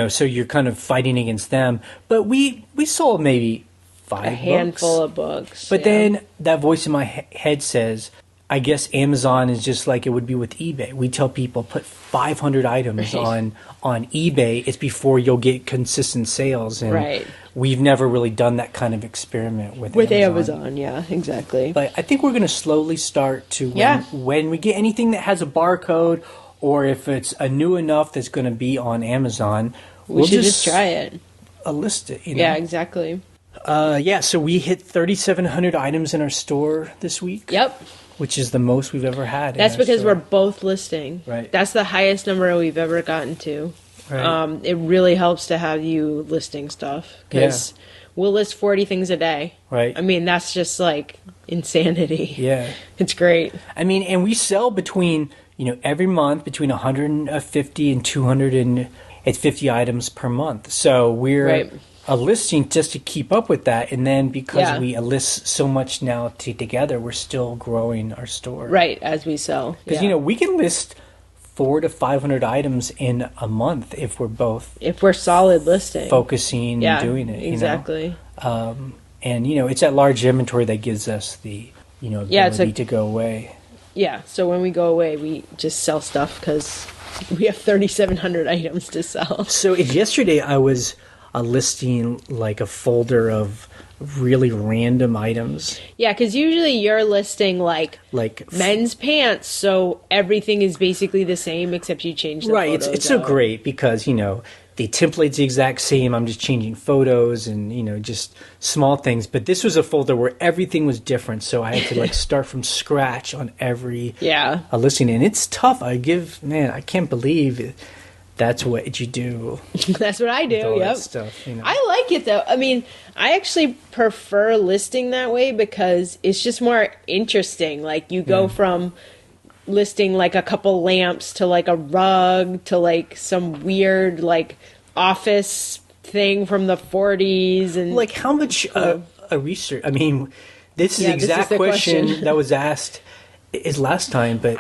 Speaker 2: so you're kind of fighting against them. But we sold maybe 5 books.
Speaker 1: A handful of books.
Speaker 2: But then that voice in my head says... I guess Amazon is just like it would be with eBay. We tell people put 500 items on eBay. It's before you'll get consistent sales. And we've never really done that kind of experiment with
Speaker 1: Amazon. Yeah, exactly.
Speaker 2: But I think we're going to slowly start to when we get anything that has a barcode, or if it's a new enough that's going to be on Amazon,
Speaker 1: we'll just try it.
Speaker 2: List it.
Speaker 1: Yeah, exactly.
Speaker 2: So we hit 3,700 items in our store this week.
Speaker 1: Yep.
Speaker 2: Which is the most we've ever had.
Speaker 1: That's because we're both listing.
Speaker 2: Right.
Speaker 1: That's the highest number we've ever gotten to.
Speaker 2: Right.
Speaker 1: It really helps to have you listing stuff. Because we'll list 40 things a day.
Speaker 2: Right.
Speaker 1: That's just insanity.
Speaker 2: Yeah.
Speaker 1: It's great.
Speaker 2: And we sell between, every month between 150 and 250 items per month. So we're... a listing just to keep up with that, and then because we list so much now together, we're still growing our store.
Speaker 1: Right, as we sell.
Speaker 2: Because, we can list 400 to 500 items in a month if we're
Speaker 1: solid listing.
Speaker 2: Focusing and doing it.
Speaker 1: Exactly.
Speaker 2: And, it's that large inventory that gives us the the
Speaker 1: Yeah,
Speaker 2: ability to go away.
Speaker 1: Yeah, so when we go away, we just sell stuff because we have 3,700 items to sell.
Speaker 2: So yesterday I was listing like a folder of really random items.
Speaker 1: Yeah, because usually you're listing like men's pants, so everything is basically the same except you change the
Speaker 2: right.
Speaker 1: photos
Speaker 2: It's so
Speaker 1: out.
Speaker 2: great because the template's the exact same. I'm just changing photos and just small things. But this was a folder where everything was different, so I had to like start from scratch on every listing, and it's tough. I can't believe that's what you do.
Speaker 1: That's what I do.
Speaker 2: All
Speaker 1: Yep.
Speaker 2: that stuff,
Speaker 1: I like it though. I mean, I actually prefer listing that way because it's just more interesting. Like you go from listing like a couple lamps to like a rug to like some weird like office thing from the 40s and
Speaker 2: like how much a research. I mean, this is the exact question that was asked is last time, but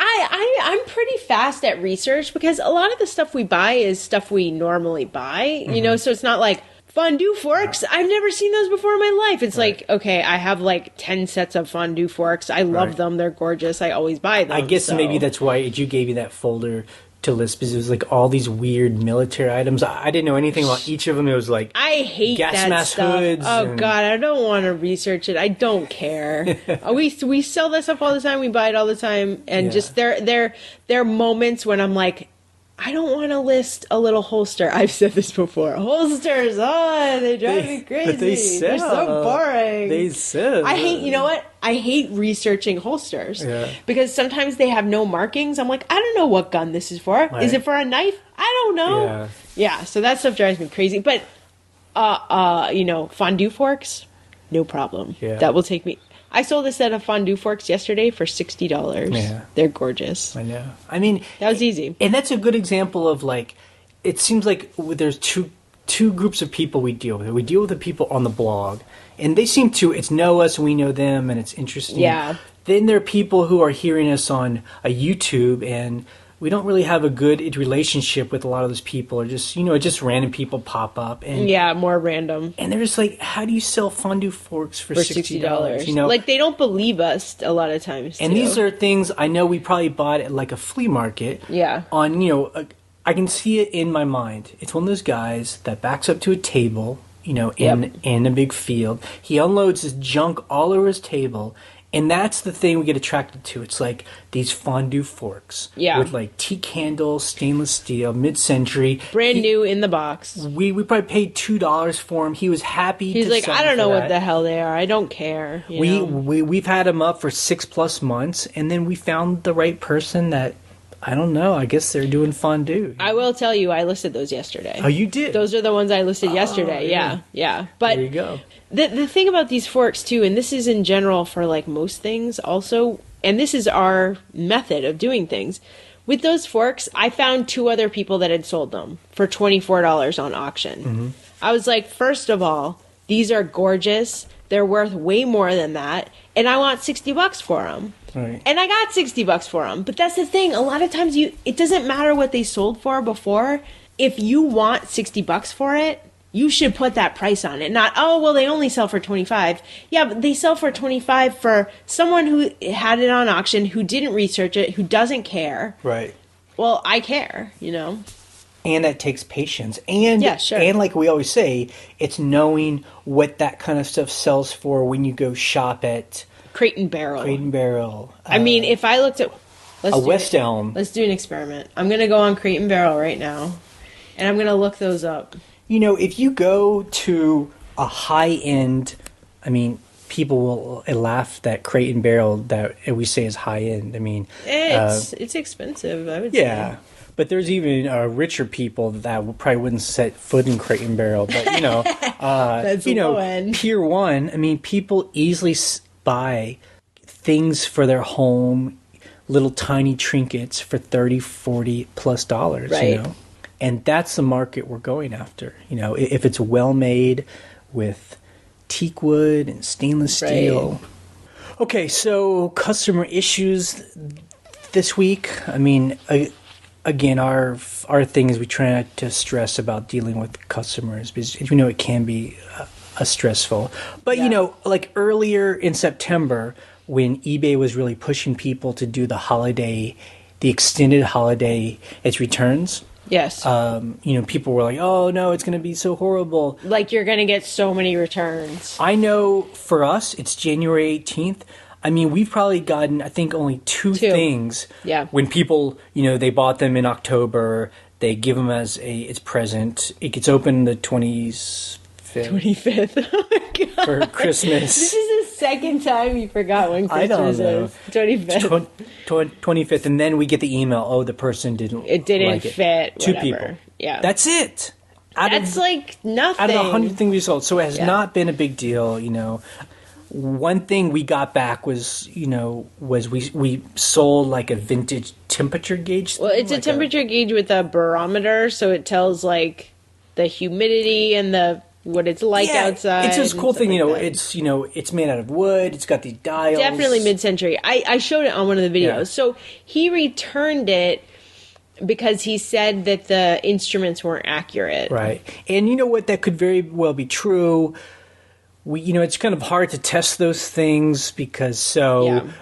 Speaker 1: I'm pretty fast at research because a lot of the stuff we buy is stuff we normally buy, so it's not like fondue forks. I've never seen those before in my life. It's like, okay, I have like 10 sets of fondue forks. I love them. They're gorgeous. I always buy them.
Speaker 2: I guess maybe that's why you gave me that folder to list, because it was like all these weird military items. I didn't know anything about each of them. It was like
Speaker 1: I hate
Speaker 2: gas
Speaker 1: that
Speaker 2: mask
Speaker 1: stuff.
Speaker 2: hoods.
Speaker 1: Oh God, I don't want to research it. I don't care. we sell that stuff all the time. We buy it all the time, and just there are moments when I'm like, I don't want to list a little holster. I've said this before. Holsters, they drive me crazy.
Speaker 2: But they sell.
Speaker 1: They're so boring.
Speaker 2: They sell.
Speaker 1: I hate, you know what? I hate researching holsters because sometimes they have no markings. I'm like, I don't know what gun this is for. Right. Is it for a knife? I don't know. Yeah, so that stuff drives me crazy. But, fondue forks, no problem. Yeah. That will take me. I sold a set of fondue forks yesterday for $60. Yeah. They're gorgeous.
Speaker 2: I know. I mean,
Speaker 1: that was easy.
Speaker 2: And that's a good example of like, it seems like there's two groups of people we deal with. We deal with the people on the blog, and they seem to, it's know us, we know them, and it's interesting.
Speaker 1: Yeah.
Speaker 2: Then there are people who are hearing us on a YouTube, and we don't really have a good relationship with a lot of those people, or just, just random people pop up. And
Speaker 1: more random.
Speaker 2: And they're just like, how do you sell fondue forks for $60?
Speaker 1: Like, they don't believe us a lot of times,
Speaker 2: And these are things I know we probably bought at like a flea market.
Speaker 1: Yeah.
Speaker 2: On, I can see it in my mind. It's one of those guys that backs up to a table, in a big field. He unloads his junk all over his table. And that's the thing we get attracted to. It's like these fondue forks. Yeah. With like teak handles, stainless steel, mid-century.
Speaker 1: Brand new in the box.
Speaker 2: We probably paid $2 for him. He was happy.
Speaker 1: He's like, I don't know what the hell they are. I don't care.
Speaker 2: We've had him up for 6+ months, and then we found the right person that, I don't know, I guess they're doing fondue.
Speaker 1: I will tell you, I listed those yesterday.
Speaker 2: Oh, you did?
Speaker 1: Those are the ones I listed yesterday. Yeah. But
Speaker 2: there you go.
Speaker 1: The thing about these forks, too, and this is in general for, like, most things also, and this is our method of doing things. With those forks, I found 2 other people that had sold them for $24 on auction. Mm-hmm. I was like, first of all, these are gorgeous. They're worth way more than that. And I want $60 for them. Right. And I got $60 for them. But that's the thing. A lot of times it doesn't matter what they sold for before. If you want $60 for it, you should put that price on it. Not, they only sell for $25. Yeah, but they sell for $25 for someone who had it on auction, who didn't research it, who doesn't care.
Speaker 2: Right.
Speaker 1: Well, I care,
Speaker 2: And that takes patience. And,
Speaker 1: sure.
Speaker 2: And like we always say, it's knowing what that kind of stuff sells for when you go shop at
Speaker 1: Crate and Barrel.
Speaker 2: I
Speaker 1: mean, if I looked at
Speaker 2: West Elm.
Speaker 1: Let's do an experiment. I'm going to go on Crate and Barrel right now, and I'm going to look those up.
Speaker 2: If you go to a high-end, I mean, people will laugh that Crate and Barrel that we say is high-end. I mean,
Speaker 1: it's expensive, I would say.
Speaker 2: Yeah, but there's even richer people that probably wouldn't set foot in Crate and Barrel. But,
Speaker 1: that's low end.
Speaker 2: Pier 1, I mean, people easily buy things for their home, little tiny trinkets for $30, $40+
Speaker 1: right.
Speaker 2: And that's the market we're going after. If it's well made with teak wood and stainless steel. Right. Okay, so customer issues this week. I mean, again, our thing is we try not to stress about dealing with customers because we know it can be stressful. But like earlier in September, when eBay was really pushing people to do the extended holiday, its returns.
Speaker 1: Yes.
Speaker 2: People were like, oh no, it's going to be so horrible.
Speaker 1: Like you're going to get so many returns.
Speaker 2: I know for us, it's January 18th. I mean, we've probably gotten, I think, only two things.
Speaker 1: Yeah.
Speaker 2: When people, they bought them in October, they give them as it's present. It gets opened the 25th.
Speaker 1: 25th. Oh my God.
Speaker 2: For Christmas.
Speaker 1: This is the second time you forgot when Christmas is. 25th.
Speaker 2: 25th. And then we get the email, oh, the person didn't like it.
Speaker 1: fit.
Speaker 2: Two
Speaker 1: whatever.
Speaker 2: people.
Speaker 1: Yeah.
Speaker 2: That's it.
Speaker 1: That's like nothing.
Speaker 2: Out of 100 things we sold. So it has not been a big deal, One thing we got back was we sold like a vintage temperature gauge.
Speaker 1: Well, it's a temperature gauge with a barometer, so it tells like the humidity and what it's like outside.
Speaker 2: It's this cool thing,
Speaker 1: like
Speaker 2: it's made out of wood. It's got these dials.
Speaker 1: Definitely mid-century. I showed it on one of the videos.
Speaker 2: Yeah.
Speaker 1: So he returned it because he said that the instruments weren't accurate.
Speaker 2: Right, and you know what? That could very well be true. It's kind of hard to test those things because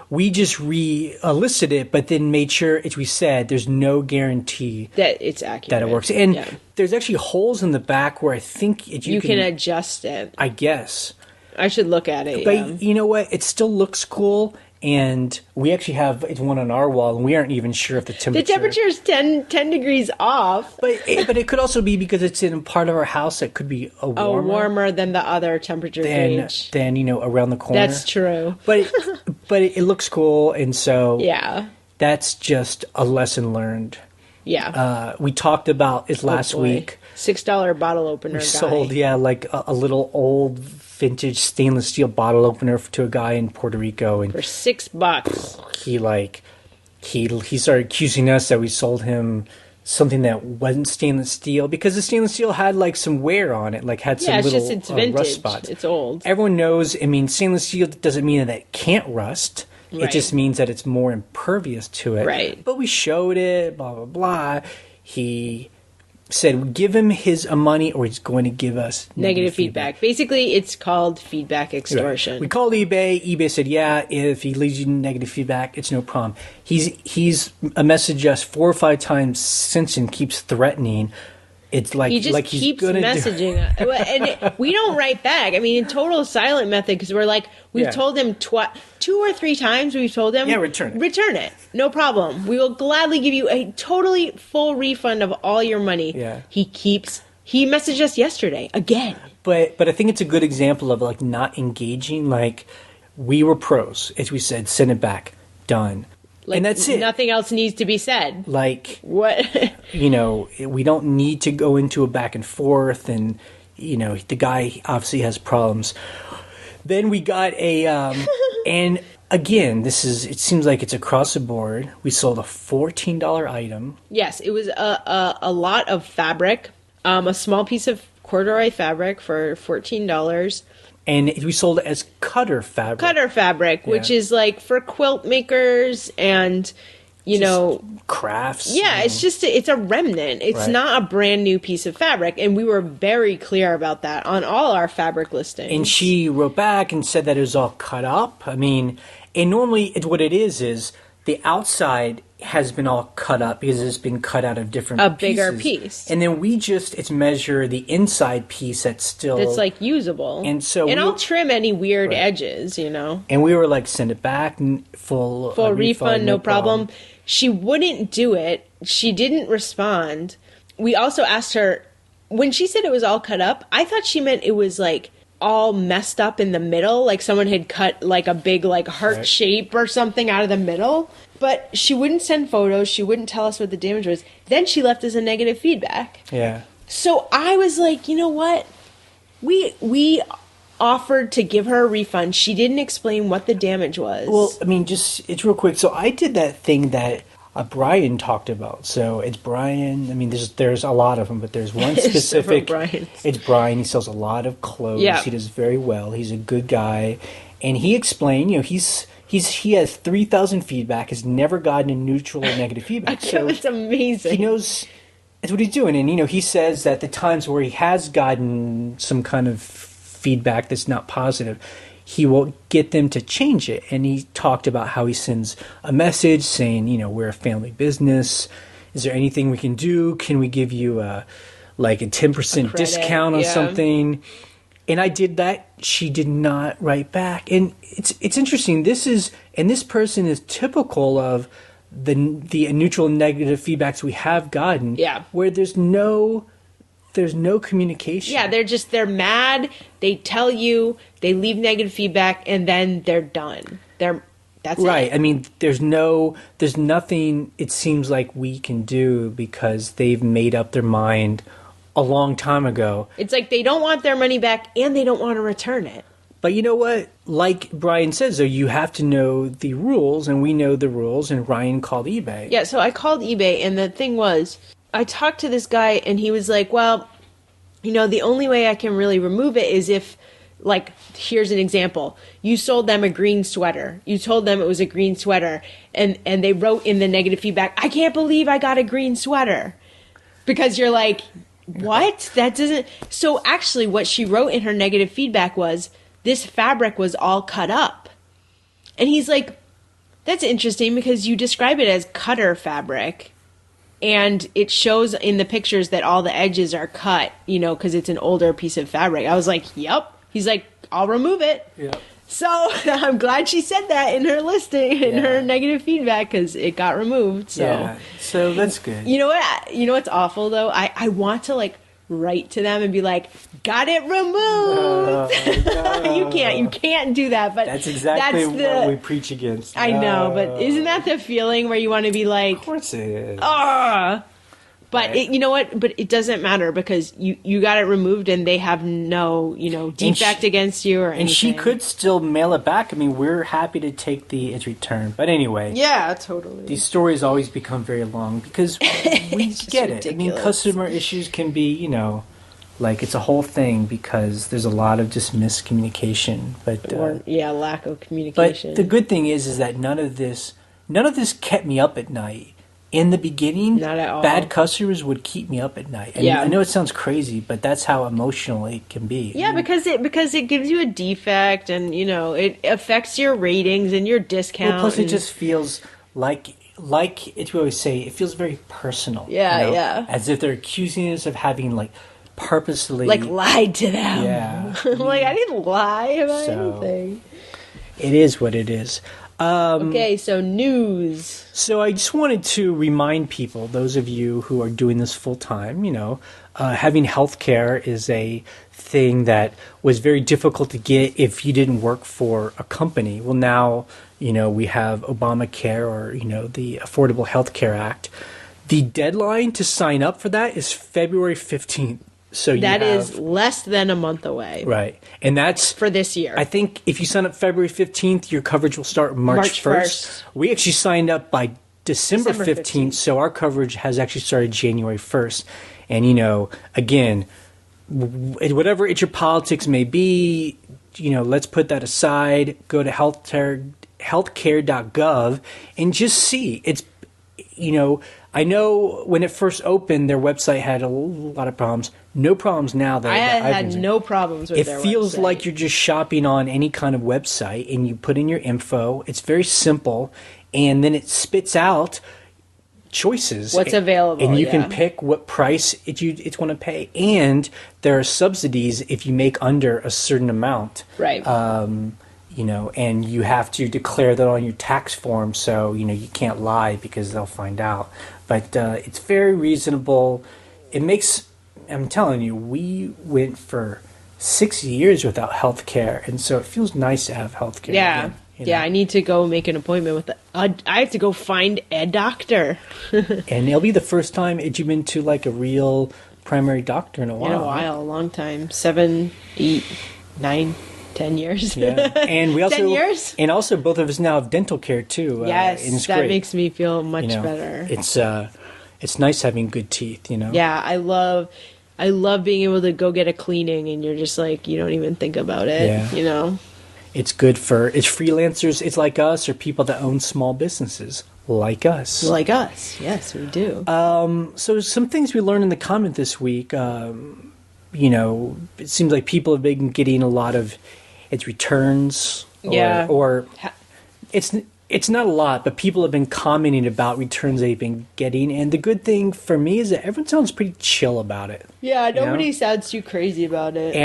Speaker 2: we just re-elicited it, but then made sure, as we said, there's no guarantee
Speaker 1: that it's accurate,
Speaker 2: that it works. And there's actually holes in the back where I think you
Speaker 1: can adjust it.
Speaker 2: I guess
Speaker 1: I should look at it.
Speaker 2: But you know what? It still looks cool. And we actually have one on our wall, and we aren't even sure if the temperature
Speaker 1: is 10 degrees off.
Speaker 2: But it could also be because it's in a part of our house that could be
Speaker 1: warmer than the other temperature gauge.
Speaker 2: Than around the corner.
Speaker 1: That's true.
Speaker 2: But it looks cool, and so that's just a lesson learned.
Speaker 1: Yeah.
Speaker 2: We talked about it last week.
Speaker 1: $6 bottle opener.
Speaker 2: We sold like a little old vintage stainless steel bottle opener to a guy in Puerto Rico, and
Speaker 1: for $6.
Speaker 2: He started accusing us that we sold him something that wasn't stainless steel because the stainless steel had like some wear on it, like had some little
Speaker 1: it's vintage.
Speaker 2: Rust spots.
Speaker 1: It's old.
Speaker 2: Everyone knows. I mean, stainless steel doesn't mean that it can't rust. Right. It just means that it's more impervious to it.
Speaker 1: Right.
Speaker 2: But we showed it. Blah blah blah. He said, give him his money or he's going to give us negative feedback.
Speaker 1: Basically, it's called feedback extortion.
Speaker 2: Right. We called eBay. eBay said, if he leaves you negative feedback, it's no problem. He's messaged us 4 or 5 times since and keeps threatening. It's like
Speaker 1: he just keeps messaging us. And we don't write back. I mean, in total silent method, because we're like, we've told him 2 or 3 times, we've told him,
Speaker 2: return it.
Speaker 1: Return it. No problem. We will gladly give you a totally full refund of all your money.
Speaker 2: Yeah.
Speaker 1: He messaged us yesterday again.
Speaker 2: But I think it's a good example of like not engaging. Like we were pros. As we said, send it back. Done.
Speaker 1: Like,
Speaker 2: and that's it.
Speaker 1: Nothing else needs to be said.
Speaker 2: Like,
Speaker 1: what?
Speaker 2: We don't need to go into a back and forth. And, the guy obviously has problems. Then we got and again, it seems like it's across the board. We sold a $14 item.
Speaker 1: Yes, it was a lot of fabric, a small piece of corduroy fabric for $14.
Speaker 2: And we sold it as cutter fabric.
Speaker 1: Which is like for quilt makers and,
Speaker 2: crafts.
Speaker 1: Yeah, it's a remnant. It's not a brand new piece of fabric. And we were very clear about that on all our fabric listings.
Speaker 2: And she wrote back and said that it was all cut up. I mean, and normally what it is the outside has been all cut up because it's been cut out of different pieces.
Speaker 1: A bigger piece.
Speaker 2: And then it's measure the inside piece that's
Speaker 1: like usable.
Speaker 2: And so
Speaker 1: I'll trim any weird edges, And
Speaker 2: we were like, send it back, full
Speaker 1: refund, no problem. She wouldn't do it. She didn't respond. We also asked her, when she said it was all cut up, I thought she meant it was like all messed up in the middle, like someone had cut like a big like heart shape or something out of the middle. But she wouldn't send photos. She wouldn't tell us what the damage was. Then she left us a negative feedback.
Speaker 2: Yeah.
Speaker 1: So I was like, you know what? We offered to give her a refund. She didn't explain what the damage was.
Speaker 2: Well, I mean, it's real quick. So I did that thing that Brian talked about. So it's Brian. I mean, there's a lot of them, but there's one specific. It's Brian. He sells a lot of clothes. Yeah. He does very well. He's a good guy. And he explained, he has 3,000 feedback, has never gotten a neutral or negative feedback.
Speaker 1: So it's amazing.
Speaker 2: He knows that's what he's doing. And, he says that the times where he has gotten some kind of feedback that's not positive, he will get them to change it. And he talked about how he sends a message saying, we're a family business. Is there anything we can do? Can we give you a 10% discount on something? And I did that. She did not write back. And it's interesting. This person is typical of the neutral and negative feedbacks we have gotten.
Speaker 1: Yeah.
Speaker 2: Where there's no communication.
Speaker 1: Yeah, they're mad. They tell you, they leave negative feedback, and then they're done. That's
Speaker 2: right.
Speaker 1: it.
Speaker 2: I mean, there's nothing it seems like we can do because they've made up their mind a long time ago.
Speaker 1: It's like they don't want their money back and they don't want to return it.
Speaker 2: But you know what? Like Brian says, though, you have to know the rules, and we know the rules, and Ryan called eBay.
Speaker 1: Yeah, so I called eBay, and the thing was, I talked to this guy, and he was like, well, the only way I can really remove it is if, here's an example. You sold them a green sweater. You told them it was a green sweater, and they wrote in the negative feedback, I can't believe I got a green sweater. Because you're like, what? That doesn't... So actually what she wrote in her negative feedback was, this fabric was all cut up. And he's like, that's interesting because you describe it as cutter fabric. And it shows in the pictures that all the edges are cut, because it's an older piece of fabric. I was like, yep. He's like, I'll remove it. Yep. So I'm glad she said that in her listing, in her negative feedback, because it got removed. So
Speaker 2: so that's good.
Speaker 1: You know what? You know what's awful though? I want to write to them and be like, got it removed. No. You can't do that. But
Speaker 2: that's exactly what we preach against.
Speaker 1: I know, but isn't that the feeling where you want to be like,
Speaker 2: of course it is.
Speaker 1: But right. You know what? But it doesn't matter because you got it removed and they have no, defect against you or anything.
Speaker 2: And she could still mail it back. I mean, we're happy to take its return. But anyway.
Speaker 1: Yeah, totally.
Speaker 2: These stories always become very long because we get it. I mean, customer issues can be, it's a whole thing because there's a lot of just miscommunication. But
Speaker 1: lack of communication.
Speaker 2: But the good thing is that none of this kept me up at night. In the beginning,
Speaker 1: not at all.
Speaker 2: Bad customers would keep me up at night. I know it sounds crazy, but that's how emotional it can be.
Speaker 1: Yeah, because it gives you a defect, and it affects your ratings and your discount.
Speaker 2: Well, plus it just feels like it's we always say, it feels very personal.
Speaker 1: Yeah.
Speaker 2: As if they're accusing us of having purposely
Speaker 1: lied to them.
Speaker 2: Yeah,
Speaker 1: I didn't lie about anything.
Speaker 2: It is what it is.
Speaker 1: Okay, so news.
Speaker 2: So I just wanted to remind people, those of you who are doing this full time, having healthcare is a thing that was very difficult to get if you didn't work for a company. Well, now, we have Obamacare or, the Affordable Health Care Act. The deadline to sign up for that is February 15th. So
Speaker 1: that is less than a month away.
Speaker 2: Right. And that's
Speaker 1: for this year.
Speaker 2: I think if you sign up February 15th, your coverage will start March 1st. We actually signed up by December 15th, so our coverage has actually started January 1st. And, again, whatever your politics may be, let's put that aside. Go to HealthCare.gov and just see. It's, I know when it first opened, their website had a lot of problems. No problems now.
Speaker 1: I had no problems with their website.
Speaker 2: It feels like you're just shopping on any kind of website, and you put in your info. It's very simple, and then it spits out choices.
Speaker 1: What's available,
Speaker 2: and you can pick what price it's going to pay. And there are subsidies if you make under a certain amount.
Speaker 1: Right.
Speaker 2: And you have to declare that on your tax form, so you can't lie because they'll find out. But it's very reasonable. It makes, I'm telling you, we went for 6 years without health care, and so it feels nice to have health care.
Speaker 1: Yeah. Yeah, I need to go make an appointment with I have to go find a doctor.
Speaker 2: And it'll be the first time you've been to a real primary doctor in a while.
Speaker 1: A long time. 7, 8, 9, 10 years.
Speaker 2: Yeah. And we also
Speaker 1: 10 years?
Speaker 2: And also both of us now have dental care too.
Speaker 1: Yes,
Speaker 2: and it's
Speaker 1: that
Speaker 2: great.
Speaker 1: makes me feel much better.
Speaker 2: It's nice having good teeth,
Speaker 1: Yeah, I love being able to go get a cleaning and you're just you don't even think about it,
Speaker 2: It's good it's freelancers, it's like us, or people that own small businesses like us.
Speaker 1: Like us, yes, we do.
Speaker 2: So some things we learned in the comment this week, it seems like people have been getting a lot of it's returns,
Speaker 1: Yeah.
Speaker 2: or it's not a lot, but people have been commenting about returns they've been getting. And the good thing for me is that everyone sounds pretty chill about it.
Speaker 1: Yeah, nobody sounds too crazy about it.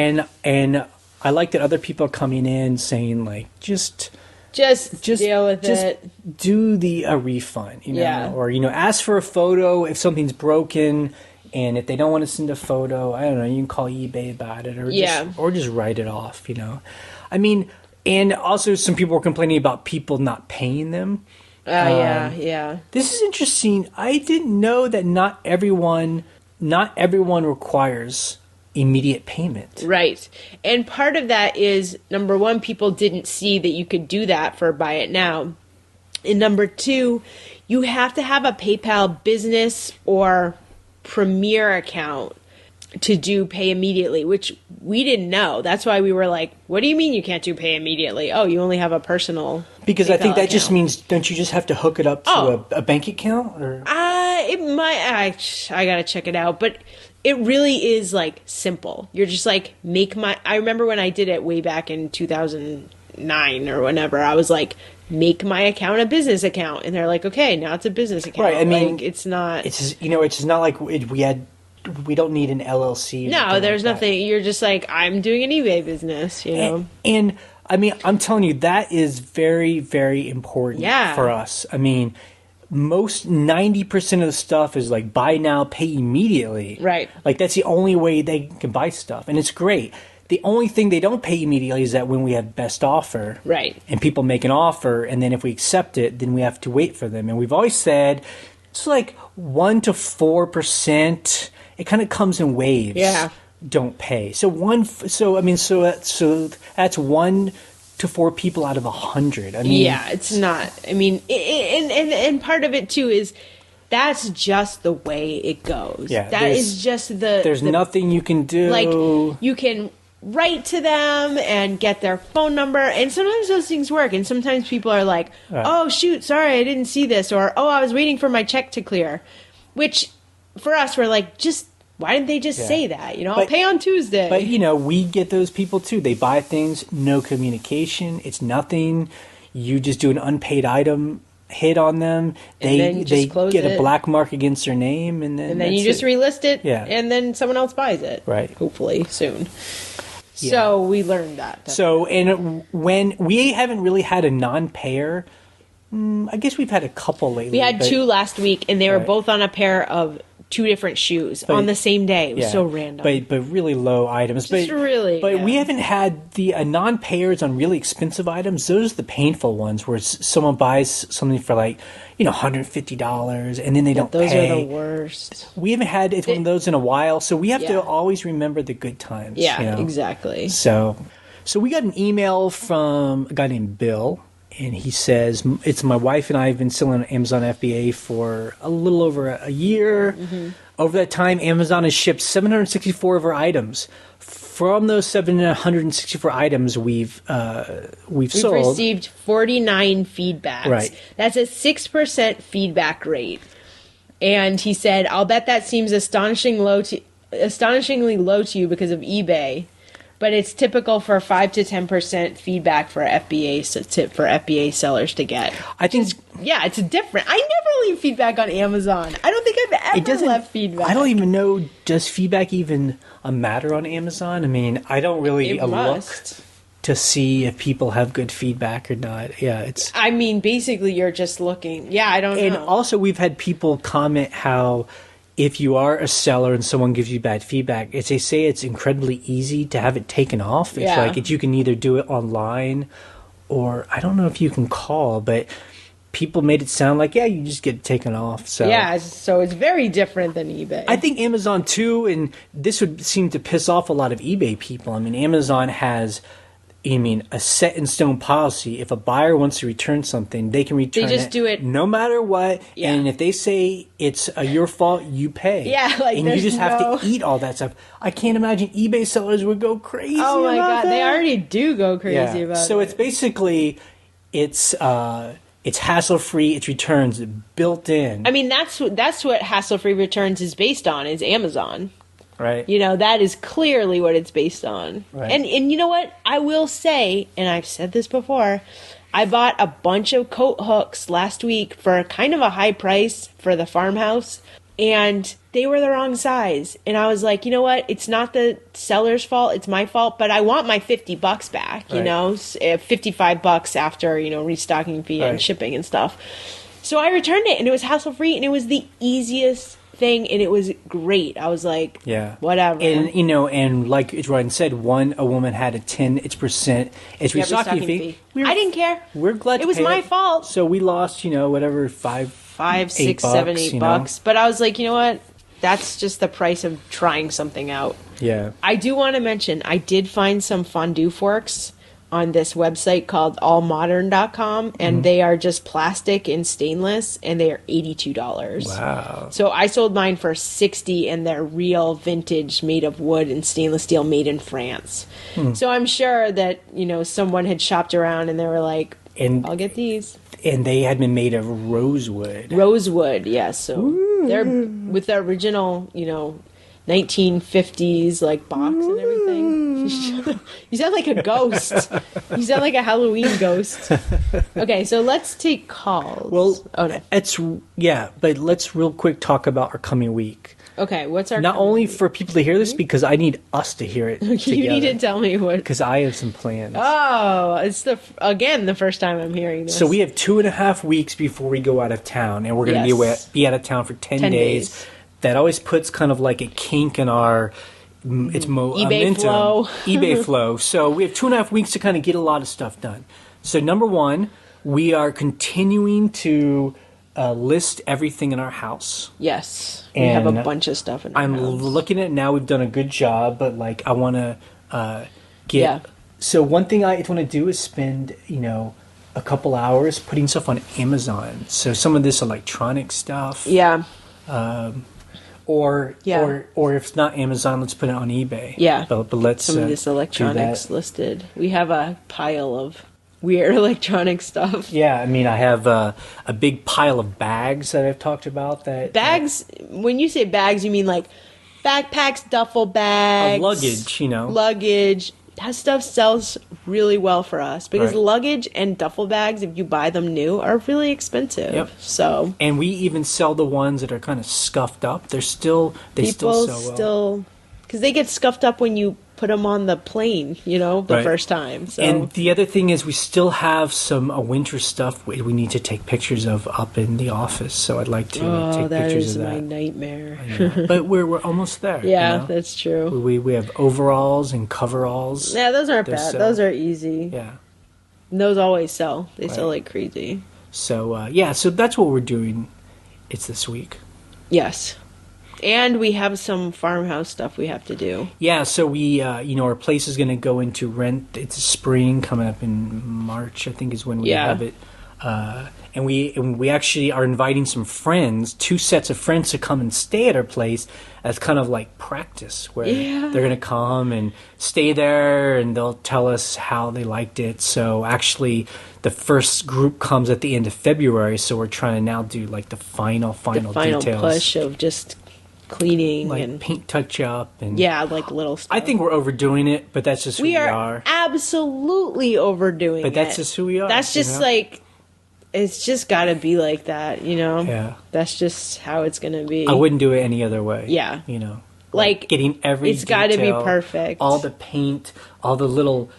Speaker 2: And I like that other people are coming in saying, like, just
Speaker 1: deal with it.
Speaker 2: Do the refund,
Speaker 1: Yeah.
Speaker 2: or, ask for a photo if something's broken. And if they don't want to send a photo, I don't know, you can call eBay about it, or just write it off, I mean, and also some people were complaining about people not paying them.
Speaker 1: Yeah.
Speaker 2: This is interesting. I didn't know that not everyone requires immediate payment.
Speaker 1: Right. And part of that is, number one, people didn't see that you could do that for buy it now. And number two, you have to have a PayPal business or Premier account to do pay immediately, which we didn't know. That's why we were like, what do you mean you can't do pay immediately? Oh, you only have a personal
Speaker 2: Because
Speaker 1: PayPal
Speaker 2: I think that
Speaker 1: account.
Speaker 2: just means, don't you just have to hook it up to a bank account? Or
Speaker 1: It might, I gotta check it out, but it really is like simple. You're just like, I remember when I did it way back in 2009 or whenever, I was like, make my account a business account. And they're like, okay, now it's a business account.
Speaker 2: Right, I mean,
Speaker 1: like, it's not
Speaker 2: like we don't need an LLC.
Speaker 1: No, there's
Speaker 2: like
Speaker 1: nothing. You're just like, I'm doing an eBay business,
Speaker 2: And I mean, I'm telling you, that is very, very important for us. I mean, most 90% of the stuff is like buy now, pay immediately.
Speaker 1: Right.
Speaker 2: Like that's the only way they can buy stuff. And it's great. The only thing they don't pay immediately is that when we have best offer.
Speaker 1: Right.
Speaker 2: And people make an offer, and then if we accept it, then we have to wait for them. And we've always said it's like 1% to 4%. It kind of comes in waves.
Speaker 1: Yeah.
Speaker 2: Don't pay. So that's 1 to 4 people out of 100. I mean,
Speaker 1: yeah, it's not. I mean, and part of it too is that's just the way it goes.
Speaker 2: Yeah,
Speaker 1: that is just
Speaker 2: there's nothing you can do.
Speaker 1: Like you can write to them and get their phone number, and sometimes those things work, and sometimes people are like, oh shoot, sorry, I didn't see this, or oh, I was waiting for my check to clear, which for us, we're like, just why didn't they just say that? I'll pay on Tuesday.
Speaker 2: But we get those people too. They buy things, no communication. It's nothing. You just do an unpaid item hit on them. They get a black mark against their name, and then
Speaker 1: you just relist it.
Speaker 2: Yeah.
Speaker 1: And then someone else buys it.
Speaker 2: Right.
Speaker 1: Hopefully soon.
Speaker 2: Yeah.
Speaker 1: So we learned that.
Speaker 2: So, and when we haven't really had a non-payer, I guess we've had a couple lately.
Speaker 1: We had 2 last week, and they were both on a pair of 2 different shoes on the same day. It was so random.
Speaker 2: But really low items. But we haven't had the non-payers on really expensive items. Those are the painful ones where someone buys something for like, $150 and then they don't pay.
Speaker 1: Those are the worst.
Speaker 2: We haven't had one of those in a while, so we have to always remember the good times.
Speaker 1: Yeah, exactly.
Speaker 2: So we got an email from a guy named Bill. And he says, it's my wife and I have been selling on Amazon FBA for a little over a year. Mm-hmm. Over that time, Amazon has shipped 764 of our items. From those 764 items we've sold,
Speaker 1: received 49 feedbacks.
Speaker 2: Right.
Speaker 1: That's a 6% feedback rate. And he said, I'll bet that seems astonishingly low to you because of eBay. But it's typical for 5 to 10% feedback for FBA sellers to get.
Speaker 2: I think,
Speaker 1: it's different. I never leave feedback on Amazon. I don't think I've ever left feedback.
Speaker 2: I don't even know, does feedback even matter on Amazon? I mean, I don't really look to see if people have good feedback or not. Yeah, it's.
Speaker 1: I mean, basically, you're just looking. Yeah, I don't know.
Speaker 2: And also, we've had people comment how, if you are a seller and someone gives you bad feedback, they say it's incredibly easy to have it taken off. It's like you can either do it online or I don't know if you can call, but people made it sound like, you just get it taken off. So
Speaker 1: so it's very different than eBay.
Speaker 2: I think Amazon too, and this would seem to piss off a lot of eBay people. I mean, Amazon has a set in stone policy. If a buyer wants to return something, they can return it.
Speaker 1: They just do it
Speaker 2: no matter what. Yeah. And if they say it's your fault, you pay.
Speaker 1: Yeah, like
Speaker 2: and you just have to eat all that stuff. I can't imagine eBay sellers would go crazy.
Speaker 1: Oh my
Speaker 2: God,
Speaker 1: they already do go crazy about it.
Speaker 2: So it's basically it's hassle-free. It's returns built in.
Speaker 1: I mean, that's what hassle-free returns is based on, is Amazon.
Speaker 2: Right.
Speaker 1: You know, that is clearly what it's based on.
Speaker 2: Right.
Speaker 1: And you know what? I will say, and I've said this before, I bought a bunch of coat hooks last week for kind of a high price for the Farmhouse, and they were the wrong size. And I was like, you know what? It's not the seller's fault. It's my fault, but I want my $50 back, you know, $55 after, you know, restocking fee and shipping and stuff. So I returned it, and it was hassle-free, and it was the easiest thing, and it was great. I was like, whatever.
Speaker 2: And, you know, and like Ryan said, a woman had a 10% restocking fee.
Speaker 1: I didn't care.
Speaker 2: We're glad
Speaker 1: it was my fault.
Speaker 2: So we lost, you know, whatever, $5,
Speaker 1: $6, $7, $8. But I was like, you know what? That's just the price of trying something out.
Speaker 2: Yeah.
Speaker 1: I do want to mention, I did find some fondue forks on this website called allmodern.com, and they are just plastic and stainless, and they are $82.
Speaker 2: Wow.
Speaker 1: So I sold mine for $60, and they're real vintage, made of wood and stainless steel, made in France. So I'm sure that, you know, someone had shopped around and they were like, I'll get these.
Speaker 2: And they had been made of rosewood.
Speaker 1: Rosewood, yes. So they're with the original, you know, 1950s like box and everything. You sound like a ghost. You sound like a Halloween ghost. Okay, so let's take calls.
Speaker 2: Well, but let's real quick talk about our coming week.
Speaker 1: Okay, what's our
Speaker 2: not only for people to hear this, because I need us to hear it together.
Speaker 1: You need to tell me what,
Speaker 2: because I have some plans.
Speaker 1: Oh, it's the first time I'm hearing this.
Speaker 2: So we have 2.5 weeks before we go out of town, and we're going to be out of town for 10 days. That always puts kind of like a kink in our
Speaker 1: eBay flow.
Speaker 2: eBay flow. So we have 2.5 weeks to kind of get a lot of stuff done. So number one, we are continuing to list everything in our house.
Speaker 1: Yes, we have a bunch of stuff in our house.
Speaker 2: I'm looking at it now. We've done a good job, but like I want to get. Yeah. So one thing I want to do is spend, you know, a couple hours putting stuff on Amazon. So some of this electronic stuff.
Speaker 1: Yeah.
Speaker 2: Or if it's not Amazon, let's put it on eBay.
Speaker 1: Yeah.
Speaker 2: But let's
Speaker 1: some of this electronics listed. We have a pile of weird electronic stuff.
Speaker 2: Yeah, I mean, I have a big pile of bags that I've talked about.
Speaker 1: Bags. When you say bags, you mean like backpacks, duffel bags,
Speaker 2: luggage. You know,
Speaker 1: luggage. That stuff sells really well for us because luggage and duffel bags, if you buy them new, are really expensive.
Speaker 2: Yep.
Speaker 1: So,
Speaker 2: and we even sell the ones that are kind of scuffed up. They still sell well.
Speaker 1: Because they get scuffed up when you put them on the plane, you know, the first time. So.
Speaker 2: And the other thing is we still have some winter stuff we need to take pictures of up in the office. So I'd like to take pictures of that.
Speaker 1: That is my nightmare.
Speaker 2: But we're almost there.
Speaker 1: Yeah, you know? That's true.
Speaker 2: We have overalls and coveralls.
Speaker 1: Yeah, those aren't bad. Those are easy.
Speaker 2: Yeah.
Speaker 1: And those always sell. They sell like crazy. So,
Speaker 2: so that's what we're doing. It's this week.
Speaker 1: Yes. And we have some Farmhouse stuff we have to do. Yeah,
Speaker 2: so we, our place is going to go into rent. It's spring coming up in March, I think is when we have it. And we actually are inviting some friends, 2 sets of friends to come and stay at our place as kind of like practice, where they're going to come and stay there and they'll tell us how they liked it. So actually the first group comes at the end of February, so we're trying to now do like the final details.
Speaker 1: Push of just cleaning
Speaker 2: like
Speaker 1: and
Speaker 2: paint touch up and
Speaker 1: like little stuff.
Speaker 2: I think we're overdoing it, but that's just who we are.
Speaker 1: Absolutely overdoing it.
Speaker 2: But that's just who we are.
Speaker 1: That's just like it's just got to be like that, you know?
Speaker 2: Yeah.
Speaker 1: That's just how it's going to be.
Speaker 2: I wouldn't do it any other way.
Speaker 1: Yeah.
Speaker 2: You know?
Speaker 1: Like
Speaker 2: getting every
Speaker 1: it's got to be perfect.
Speaker 2: All the paint, all the little,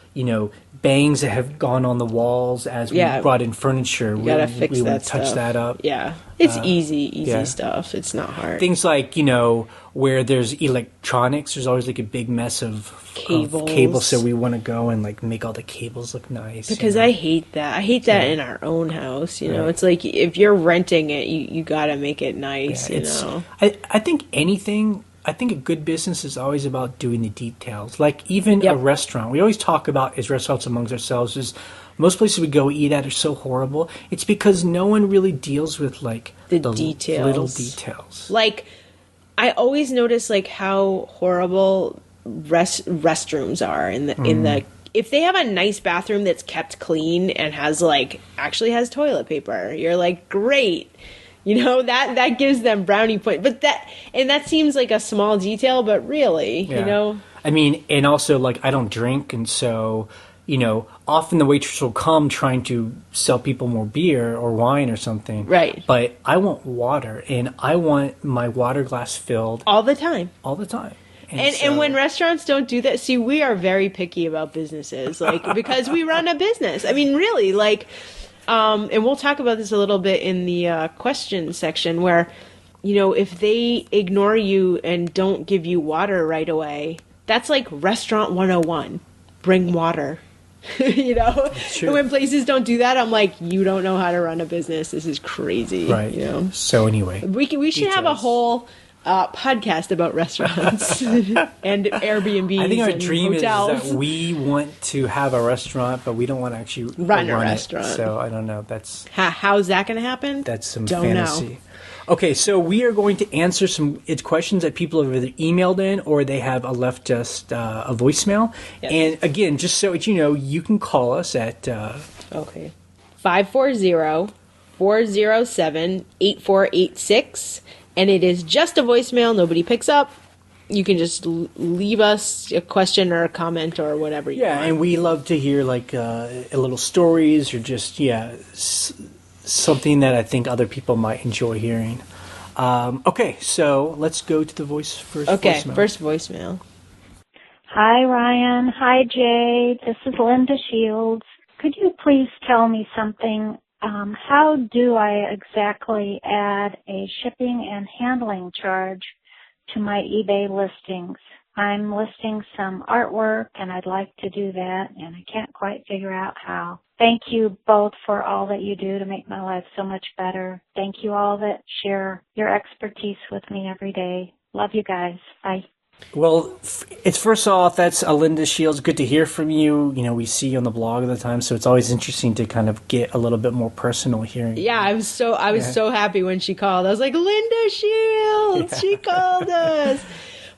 Speaker 2: bangs that have gone on the walls as we brought in furniture.
Speaker 1: You gotta fix that
Speaker 2: stuff. Touch that up.
Speaker 1: Yeah. It's easy stuff. It's not hard.
Speaker 2: Things like, where there's electronics, there's always like a big mess of cables. So we want to go and like make all the cables look nice.
Speaker 1: Because I hate that. I hate that in our own house. You know, it's like if you're renting it, you got to make it nice,
Speaker 2: I think a good business is always about doing the details. Like even a restaurant, we always talk about as restaurants amongst ourselves is most places we go eat at are so horrible. It's because no one really deals with like the details, little details.
Speaker 1: Like I always notice like how horrible restrooms are in the if they have a nice bathroom that's kept clean and has actually has toilet paper, you're like, great. that gives them brownie point. But that seems like a small detail, but really,
Speaker 2: I mean, and also, like, I don't drink, and so, often the waitress will come trying to sell people more beer or wine or something.
Speaker 1: Right.
Speaker 2: But I want water, and I want my water glass filled.
Speaker 1: All the time.
Speaker 2: All the time.
Speaker 1: And when restaurants don't do that, see, we are very picky about businesses, because we run a business. I mean, really, and we'll talk about this a little bit in the question section where, if they ignore you and don't give you water right away, that's like restaurant 101. Bring water. And when places don't do that, I'm like, you don't know how to run a business. This is crazy.
Speaker 2: Right. So anyway,
Speaker 1: we should have a whole podcast about restaurants and Airbnbs.
Speaker 2: I think our
Speaker 1: and
Speaker 2: dream
Speaker 1: hotels.
Speaker 2: is that we want to have a restaurant, but we don't want to actually
Speaker 1: run a restaurant.
Speaker 2: So I don't know. That's
Speaker 1: how's that going to happen?
Speaker 2: That's some
Speaker 1: don't
Speaker 2: fantasy.
Speaker 1: Know.
Speaker 2: Okay, so we are going to answer some questions that people have either emailed in or they have left us a voicemail. Yes. And again, just so that you know, you can call us at
Speaker 1: 540-407-8486. And it is just a voicemail. Nobody picks up. You can just leave us a question or a comment or whatever you want.
Speaker 2: Yeah, and we love to hear a little stories or just, something that I think other people might enjoy hearing. Okay, so let's go to the voicemail.
Speaker 1: Okay, first voicemail.
Speaker 3: Hi, Ryan. Hi, Jay. This is Linda Shields. Could you please tell me something? How do I exactly add a shipping and handling charge to my eBay listings? I'm listing some artwork, and I'd like to do that, and I can't quite figure out how. Thank you both for all that you do to make my life so much better. Thank you all that share your expertise with me every day. Love you guys. Bye.
Speaker 2: Well, it's first off, that's Linda Shields. Good to hear from you. We see you on the blog all the time, so it's always interesting to kind of get a little bit more personal hearing.
Speaker 1: Yeah, I was so happy when she called. I was like, Linda Shields, she called us.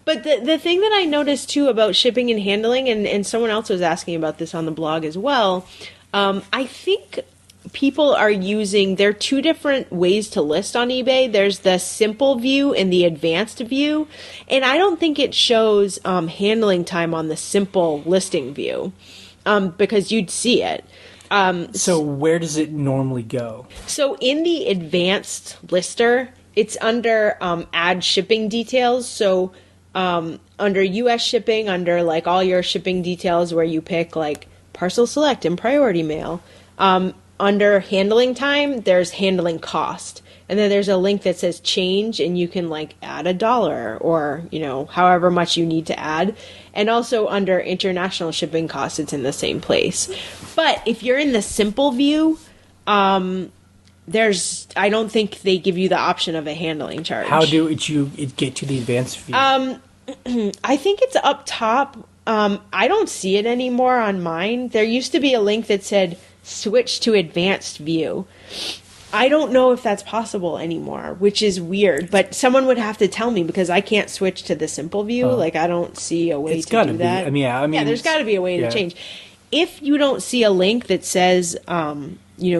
Speaker 1: But the thing that I noticed, too, about shipping and handling, and someone else was asking about this on the blog as well, I think people are there are two different ways to list on eBay. There's the simple view and the advanced view. And I don't think it shows handling time on the simple listing view because you'd see it.
Speaker 2: So where does it normally go?
Speaker 1: So in the advanced lister, it's under add shipping details. So under U.S. shipping, under all your shipping details where you pick parcel select and priority mail. Under handling time, there's handling cost. And then there's a link that says change, and you can add $1 or, however much you need to add. And also under international shipping costs, it's in the same place. But if you're in the simple view, I don't think they give you the option of a handling charge.
Speaker 2: How do you get to the advanced view?
Speaker 1: I think it's up top. I don't see it anymore on mine. There used to be a link that said switch to advanced view. I don't know if that's possible anymore, which is weird, but someone would have to tell me because I can't switch to the simple view. I don't see a way to do that.
Speaker 2: There's
Speaker 1: got to be a way to change. If you don't see a link that says,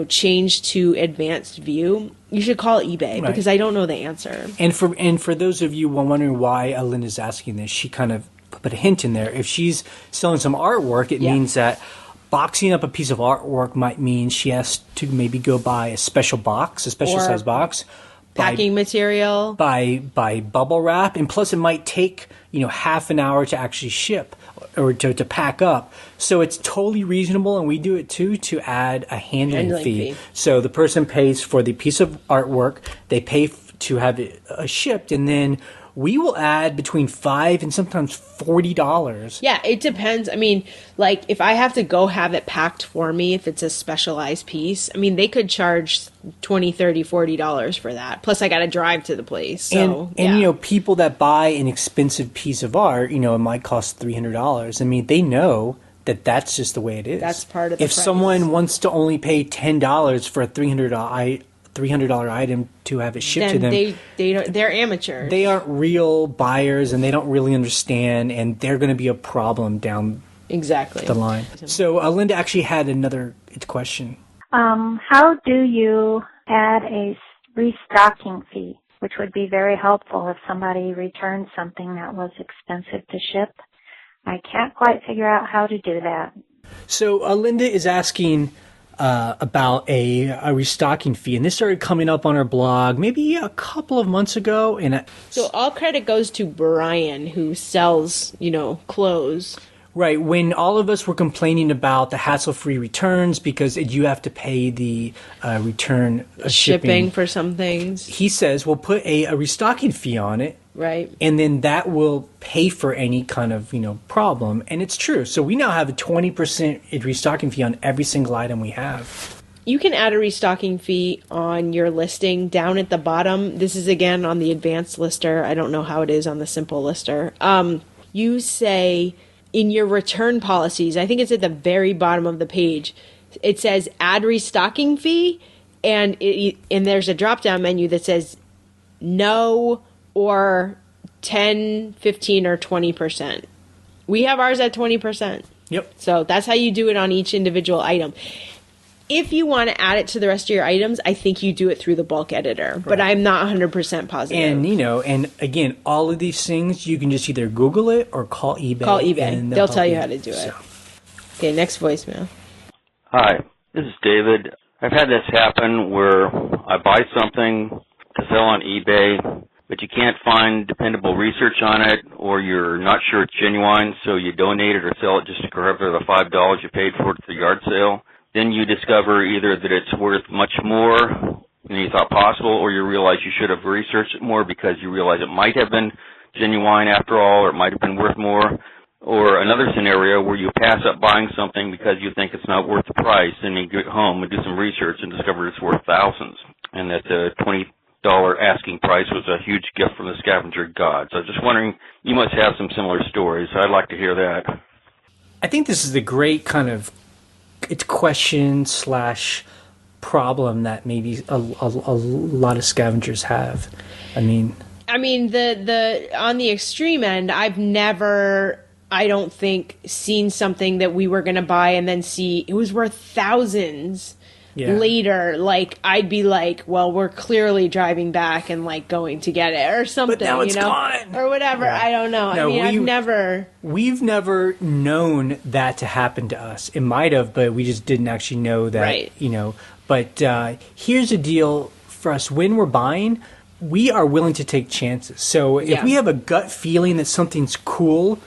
Speaker 1: change to advanced view, you should call eBay because I don't know the answer.
Speaker 2: And for those of you wondering why Linda's asking this, she kind of put a hint in there. If she's selling some artwork, it means that boxing up a piece of artwork might mean she has to maybe go buy a special size box.
Speaker 1: Packing material.
Speaker 2: By bubble wrap. And plus it might take, half an hour to actually ship or to pack up. So it's totally reasonable, and we do it too, to add a handling fee. So the person pays for the piece of artwork, they pay to have it shipped, and then we will add between $5 and sometimes $40.
Speaker 1: Yeah, it depends. I mean, if I have to go have it packed for me, if it's a specialized piece, they could charge $20, $30, $40 for that. Plus, I got to drive to the place. So,
Speaker 2: and people that buy an expensive piece of art, it might cost $300. They know that that's just the way it is.
Speaker 1: That's part of the
Speaker 2: price.
Speaker 1: If
Speaker 2: someone wants to only pay $10 for a $300 item to have it shipped to them,
Speaker 1: they're amateurs.
Speaker 2: They aren't real buyers, and they don't really understand, and they're going to be a problem down the line. So Linda actually had another question.
Speaker 3: How do you add a restocking fee, which would be very helpful if somebody returned something that was expensive to ship. I can't quite figure out how to do that.
Speaker 2: So Linda is asking about a restocking fee, and this started coming up on our blog maybe a couple of months ago. And
Speaker 1: so all credit goes to Brian, who sells, clothes.
Speaker 2: Right. When all of us were complaining about the hassle-free returns because you have to pay the return
Speaker 1: shipping for some things,
Speaker 2: he says we'll put a restocking fee on it.
Speaker 1: Right.
Speaker 2: And then that will pay for any kind of, problem. And it's true. So we now have a 20% restocking fee on every single item we have.
Speaker 1: You can add a restocking fee on your listing down at the bottom. This is, again, on the advanced lister. I don't know how it is on the simple lister. You say in your return policies, I think it's at the very bottom of the page, it says add restocking fee, and there's a drop-down menu that says no or 10, 15, or 20%. We have ours at 20%.
Speaker 2: Yep.
Speaker 1: So that's how you do it on each individual item. If you want to add it to the rest of your items, I think you do it through the bulk editor, right. But I'm not 100% positive.
Speaker 2: And, and again, all of these things, you can just either Google it or call eBay.
Speaker 1: Call eBay. And they'll tell you how to do it. Okay, next voicemail.
Speaker 4: Hi, this is David. I've had this happen where I buy something to sell on eBay, but you can't find dependable research on it, or you're not sure it's genuine, so you donate it or sell it just to cover the $5 you paid for it at the yard sale. Then you discover either that it's worth much more than you thought possible, or you realize you should have researched it more because you realize it might have been genuine after all, or it might have been worth more. Or another scenario where you pass up buying something because you think it's not worth the price, and you get home and do some research and discover it's worth thousands, and that the $20 asking price was a huge gift from the Scavenger god. So I was just wondering, you must have some similar stories, so I'd like to hear that.
Speaker 2: I think this is the great kind of question / problem that maybe a lot of scavengers have. I mean the
Speaker 1: on the extreme end, I've never, I don't think, seen something that we were going to buy and then see it was worth thousands. Yeah. Later, like, I'd be like, well, we're clearly driving back and, like, going to get it or something,
Speaker 2: but now it's gone.
Speaker 1: Or whatever. Yeah. I don't know.
Speaker 2: No,
Speaker 1: We've
Speaker 2: never known that to happen to us. It might have, but we just didn't actually know that,
Speaker 1: right.
Speaker 2: But here's the deal for us. When we're buying, we are willing to take chances. So if we have a gut feeling that something's cool,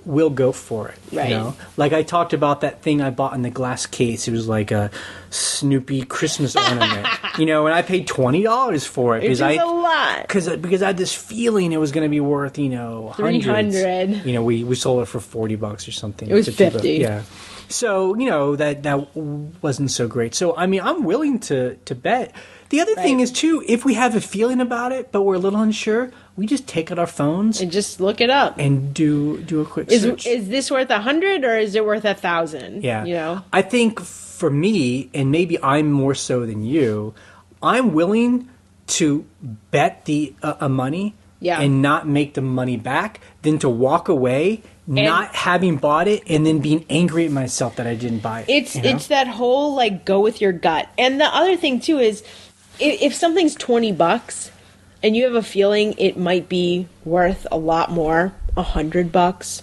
Speaker 2: we'll go for it.
Speaker 1: Right.
Speaker 2: Like I talked about that thing I bought in the glass case. It was like a Snoopy Christmas ornament. And I paid $20 for it
Speaker 1: because a lot.
Speaker 2: Because I had this feeling it was going to be worth, hundreds.
Speaker 1: $300.
Speaker 2: We sold it for $40 or something.
Speaker 1: It was $50.
Speaker 2: Yeah. So, that wasn't so great. So, I'm willing to bet. The other thing is, too, if we have a feeling about it, but we're a little unsure, we just take out our phones
Speaker 1: and just look it up
Speaker 2: and do a quick search.
Speaker 1: Is this worth 100 or is it worth 1,000?
Speaker 2: Yeah. I think for me, and maybe I'm more so than you, I'm willing to bet the money and not make the money back than to walk away not having bought it and then being angry at myself that I didn't buy it.
Speaker 1: It's that whole, like, go with your gut. And the other thing, too, is if something's $20 and you have a feeling it might be worth a lot more, $100,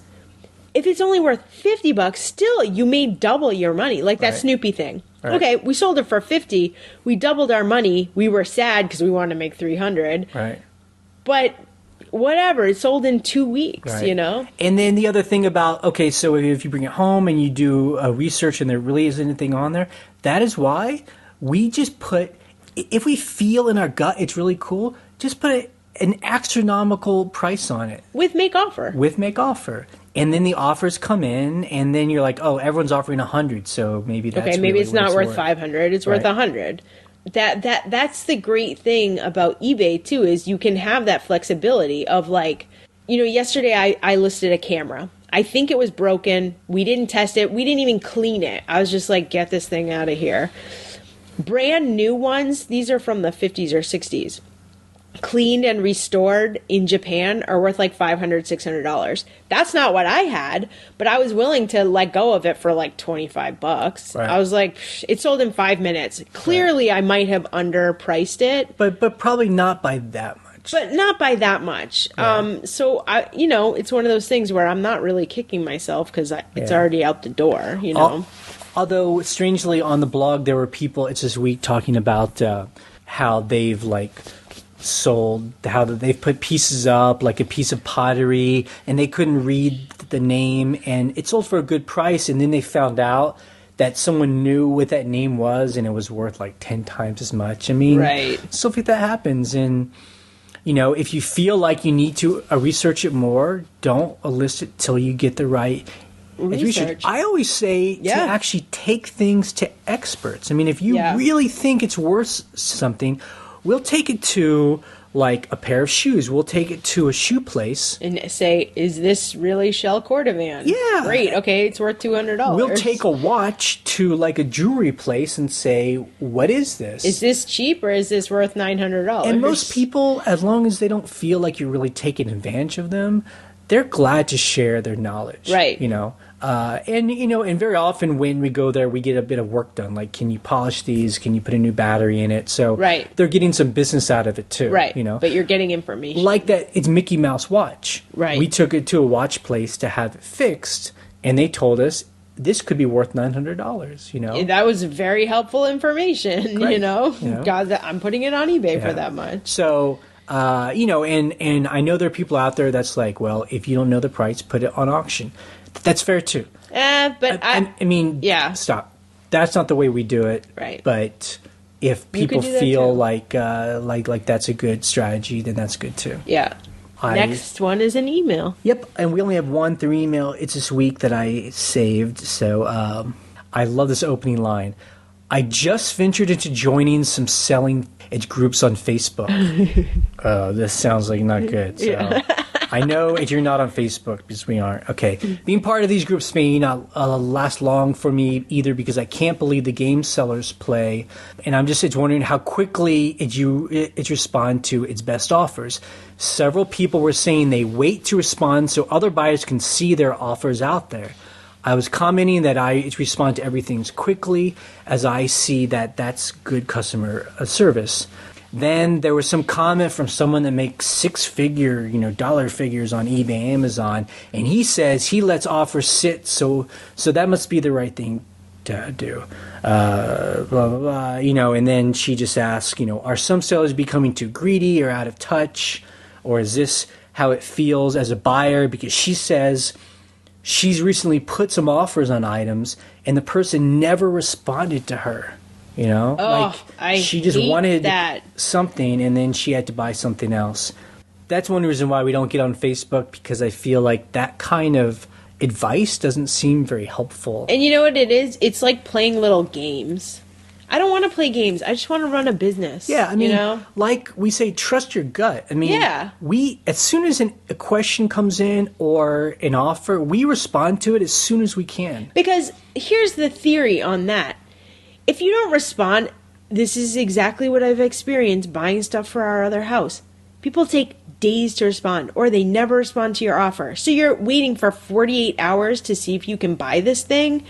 Speaker 1: if it's only worth $50, still you made double your money. Like that Snoopy thing. Right. Okay, we sold it for $50. We doubled our money. We were sad because we wanted to make $300.
Speaker 2: Right.
Speaker 1: But whatever, it sold in 2 weeks,
Speaker 2: And then the other thing about, so if you bring it home and you do a research and there really isn't anything on there, that is why we just put, if we feel in our gut it's really cool, just put an astronomical price on it.
Speaker 1: With make offer.
Speaker 2: And then the offers come in, and then you're like, oh, everyone's offering 100, so maybe that's
Speaker 1: maybe
Speaker 2: really
Speaker 1: it's not worth 500, it's worth 100. That's the great thing about eBay too, is you can have that flexibility of, like, yesterday I listed a camera. I think it was broken. We didn't test it. We didn't even clean it. I was just like, get this thing out of here. Brand new ones, these are from the 50s or 60s. cleaned and restored in Japan are worth like $500, $600. That's not what I had, but I was willing to let go of it for like $25.
Speaker 2: Right.
Speaker 1: I was like, it sold in 5 minutes. Clearly, I might have underpriced it,
Speaker 2: but probably not by that much.
Speaker 1: but not by that much.
Speaker 2: Yeah.
Speaker 1: So I, it's one of those things where I'm not really kicking myself because it's already out the door.
Speaker 2: Although strangely on the blog there were people this week talking about how they've sold, how they've put pieces up, like a piece of pottery, and they couldn't read the name, and it sold for a good price, and then they found out that someone knew what that name was, and it was worth like 10 times as much. I mean, stuff like that happens, and if you feel like you need to research it more, don't list it till you get the right research. I always say to actually take things to experts. I mean, if you really think it's worth something, we'll take it to like a pair of shoes. We'll take it to a shoe place
Speaker 1: and say, "Is this really shell cordovan?"
Speaker 2: Yeah,
Speaker 1: great. Okay, it's worth $200.
Speaker 2: We'll take a watch to like a jewelry place and say, "What is this?
Speaker 1: Is this cheap or is this worth $900?"
Speaker 2: And most people, as long as they don't feel like you're really taking advantage of them, they're glad to share their knowledge.
Speaker 1: Right.
Speaker 2: And very often when we go there, we get a bit of work done. Like, can you polish these? Can you put a new battery in it? So they're getting some business out of it too.
Speaker 1: Right. But you're getting information.
Speaker 2: Like that, it's Mickey Mouse watch.
Speaker 1: Right.
Speaker 2: We took it to a watch place to have it fixed, and they told us this could be worth $900.
Speaker 1: That was very helpful information.
Speaker 2: Great.
Speaker 1: God, I'm putting it on eBay for that much.
Speaker 2: So. And I know there are people out there that's like, well, if you don't know the price, put it on auction. That's fair too.
Speaker 1: But
Speaker 2: I mean, stop. That's not the way we do it.
Speaker 1: Right.
Speaker 2: But if people feel like that's a good strategy, then that's good too.
Speaker 1: Yeah. Next one is an email.
Speaker 2: Yep, and we only have one through email. It's this week that I saved. So I love this opening line. I just ventured into joining some selling groups on Facebook. This sounds like not good. So I know if you're not on Facebook, because we aren't. Okay. Being part of these groups may not last long for me either, because I can't believe the game sellers play. And I'm just wondering how quickly it respond to its best offers. Several people were saying they wait to respond so other buyers can see their offers out there. I was commenting that I respond to everything quickly, as I see that that's good customer service. Then there was some comment from someone that makes six-figure, dollar figures on eBay, Amazon, and he says he lets offers sit, so that must be the right thing to do. Blah, blah, blah, and then she just asks, are some sellers becoming too greedy or out of touch, or is this how it feels as a buyer? Because she says she's recently put some offers on items and the person never responded to her. She just wanted something and then she had to buy something else. That's one reason why we don't get on Facebook, because I feel like that kind of advice doesn't seem very helpful.
Speaker 1: And you know what it is? It's like playing little games. I don't want to play games. I just want to run a business.
Speaker 2: Yeah, I mean, like we say, trust your gut. I mean, as soon as a question comes in or an offer, we respond to it as soon as we can.
Speaker 1: Because here's the theory on that. If you don't respond, this is exactly what I've experienced buying stuff for our other house. People take days to respond, or they never respond to your offer. So you're waiting for 48 hours to see if you can buy this thing.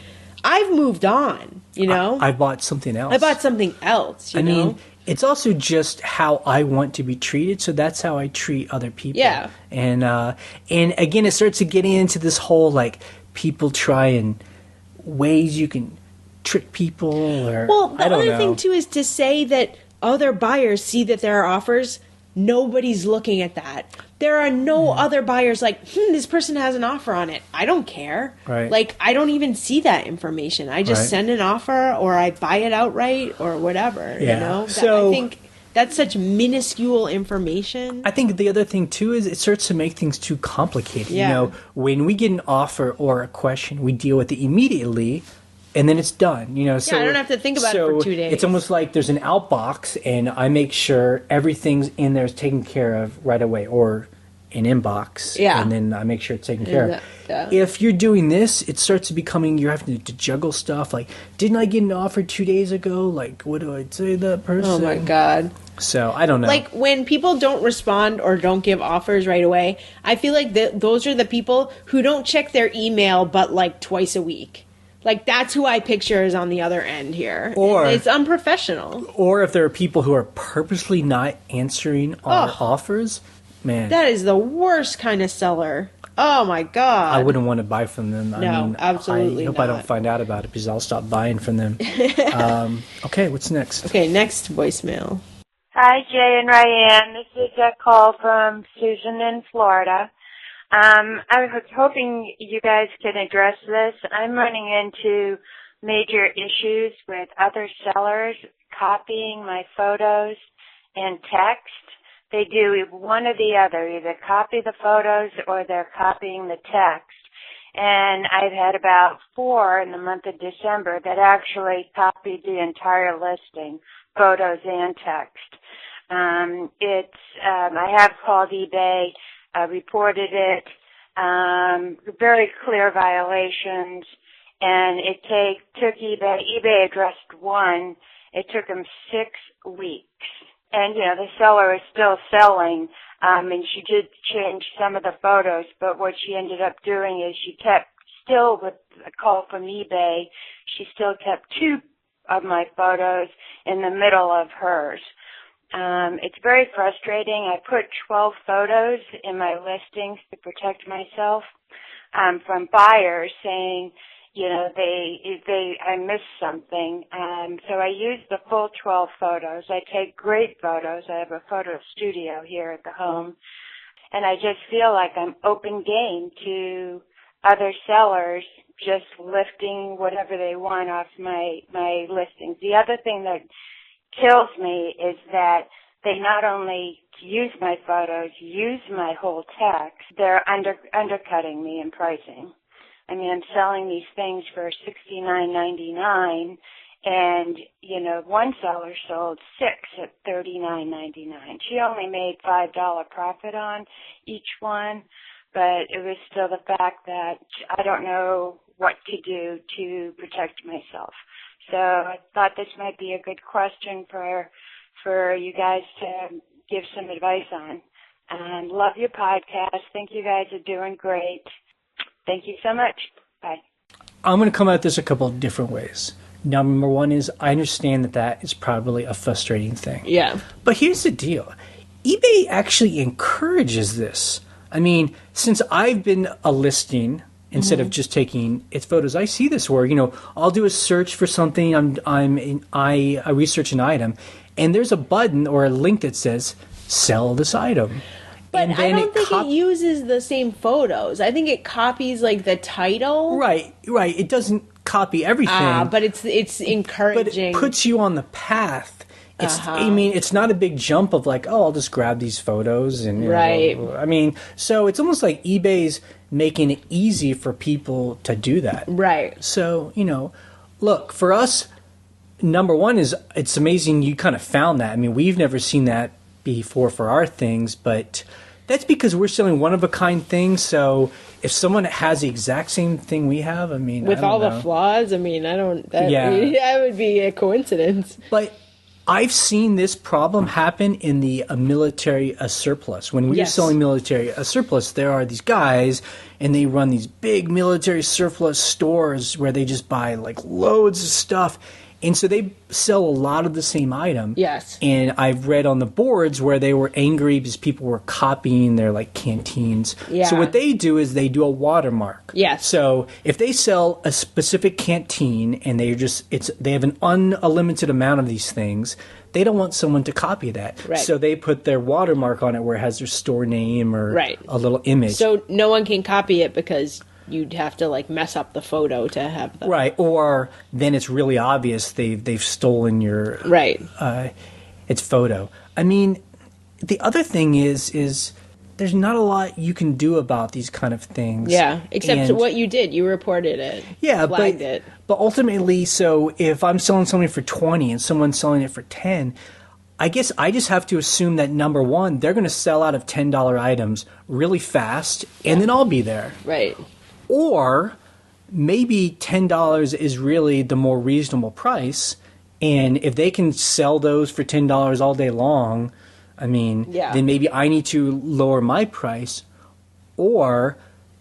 Speaker 1: I've moved on,
Speaker 2: I bought something else.
Speaker 1: I bought something else, I mean,
Speaker 2: it's also just how I want to be treated, so that's how I treat other people.
Speaker 1: Yeah.
Speaker 2: And again, it starts to get into this whole, people try and ways you can trick people, or
Speaker 1: the other thing, too, is to say that other buyers see that there are offers. Nobody's looking at that. There are no other buyers like, this person has an offer on it. I don't care.
Speaker 2: Right.
Speaker 1: I don't even see that information. I just send an offer, or I buy it outright, or whatever.
Speaker 2: Yeah.
Speaker 1: So I think that's such minuscule information.
Speaker 2: I think the other thing, too, is it starts to make things too complicated.
Speaker 1: Yeah.
Speaker 2: When we get an offer or a question, we deal with it immediately, and then it's done. So
Speaker 1: I don't have to think about it for 2 days.
Speaker 2: It's almost like there's an outbox, and I make sure everything's in there is taken care of right away, or an inbox,
Speaker 1: Yeah.
Speaker 2: and then I make sure it's taken care of.
Speaker 1: Yeah.
Speaker 2: If you're doing this, it starts to becoming you're having to juggle stuff. Like, didn't I get an offer 2 days ago? Like, what do I say to that person?
Speaker 1: Oh my God.
Speaker 2: So I don't know.
Speaker 1: Like when people don't respond or don't give offers right away, I feel like those are the people who don't check their email but like twice a week. Like that's who I picture is on the other end here.
Speaker 2: Or
Speaker 1: it's unprofessional.
Speaker 2: Or if there are people who are purposely not answering our offers, man,
Speaker 1: that is the worst kind of seller. Oh my God.
Speaker 2: I wouldn't want to buy from them.
Speaker 1: No, absolutely
Speaker 2: I hope
Speaker 1: not.
Speaker 2: I don't find out about it because I'll stop buying from them. Okay, what's next?
Speaker 1: Okay, next voicemail.
Speaker 5: Hi, Jay and Ryan. This is a call from Susan in Florida. I was hoping you guys could address this. I'm running into major issues with other sellers copying my photos and text. They do one or the other, either copy the photos or they're copying the text. And I've had about 4 in the month of December that actually copied the entire listing, photos and text. I have called eBay, reported it, very clear violations, and it took eBay addressed one. It took them 6 weeks. And, the seller is still selling, and she did change some of the photos, but what she ended up doing is she kept, still with a call from eBay, she still kept 2 of my photos in the middle of hers. It's very frustrating. I put 12 photos in my listings to protect myself, from buyers saying, I missed something. So I use the full 12 photos. I take great photos. I have a photo studio here at the home. And I just feel like I'm open game to other sellers just lifting whatever they want off my listings. The other thing that kills me is that they not only use my photos, use my whole text, they're undercutting me in pricing. I mean, I'm selling these things for $69.99, and one seller sold 6 at $39.99. She only made $5 profit on each one, but it was still the fact that I don't know what to do to protect myself. So I thought this might be a good question for you guys to give some advice on. And love your podcast. Think you guys are doing great. Thank you so much. Bye.
Speaker 2: I'm going to come at this a couple of different ways. Number one is I understand that is probably a frustrating thing.
Speaker 1: Yeah.
Speaker 2: But here's the deal. eBay actually encourages this. I mean, since I've been a listing instead of just taking its photos, I see this where, I'll do a search for something, I research an item, and there's a button or a link that says, sell this item.
Speaker 1: But
Speaker 2: and
Speaker 1: I
Speaker 2: then
Speaker 1: don't think it uses the same photos. I think it copies like the title.
Speaker 2: Right. It doesn't copy everything.
Speaker 1: But it's encouraging.
Speaker 2: But it puts you on the path. I mean, it's not a big jump of like, I'll just grab these photos and
Speaker 1: right.
Speaker 2: I mean, so it's almost like eBay's making it easy for people to do that.
Speaker 1: Right.
Speaker 2: So, look, for us, number one is it's amazing you kind of found that. I mean, we've never seen that before for our things, but that's because we're selling one-of-a-kind things. So if someone has the exact same thing we have, I mean,
Speaker 1: with all
Speaker 2: know.
Speaker 1: the flaws, I mean, that would be a coincidence.
Speaker 2: But I've seen this problem happen in the military surplus. When we are selling military surplus, there are these guys, and they run these big military surplus stores where they just buy like loads of stuff. And so they sell a lot of the same item.
Speaker 1: Yes.
Speaker 2: And I've read on the boards where they were angry because people were copying their like canteens.
Speaker 1: Yeah.
Speaker 2: So what they do is they do a watermark.
Speaker 1: Yes.
Speaker 2: So if they sell a specific canteen and they have an unlimited amount of these things, they don't want someone to copy that.
Speaker 1: Right.
Speaker 2: So they put their watermark on it where it has their store name or a little image.
Speaker 1: So no one can copy it because you'd have to like mess up the photo to have the
Speaker 2: right, or then it's really obvious they've stolen your its photo. I mean, the other thing is there's not a lot you can do about these kind of things.
Speaker 1: Yeah, except what you did, you reported it.
Speaker 2: Yeah,
Speaker 1: flagged it.
Speaker 2: But ultimately, so if I'm selling something for 20 and someone's selling it for 10, I guess I just have to assume that, number one, they're going to sell out of $10 items really fast, and then I'll be there.
Speaker 1: Right.
Speaker 2: Or maybe $10 is really the more reasonable price, and if they can sell those for $10 all day long, I mean, then maybe I need to lower my price, or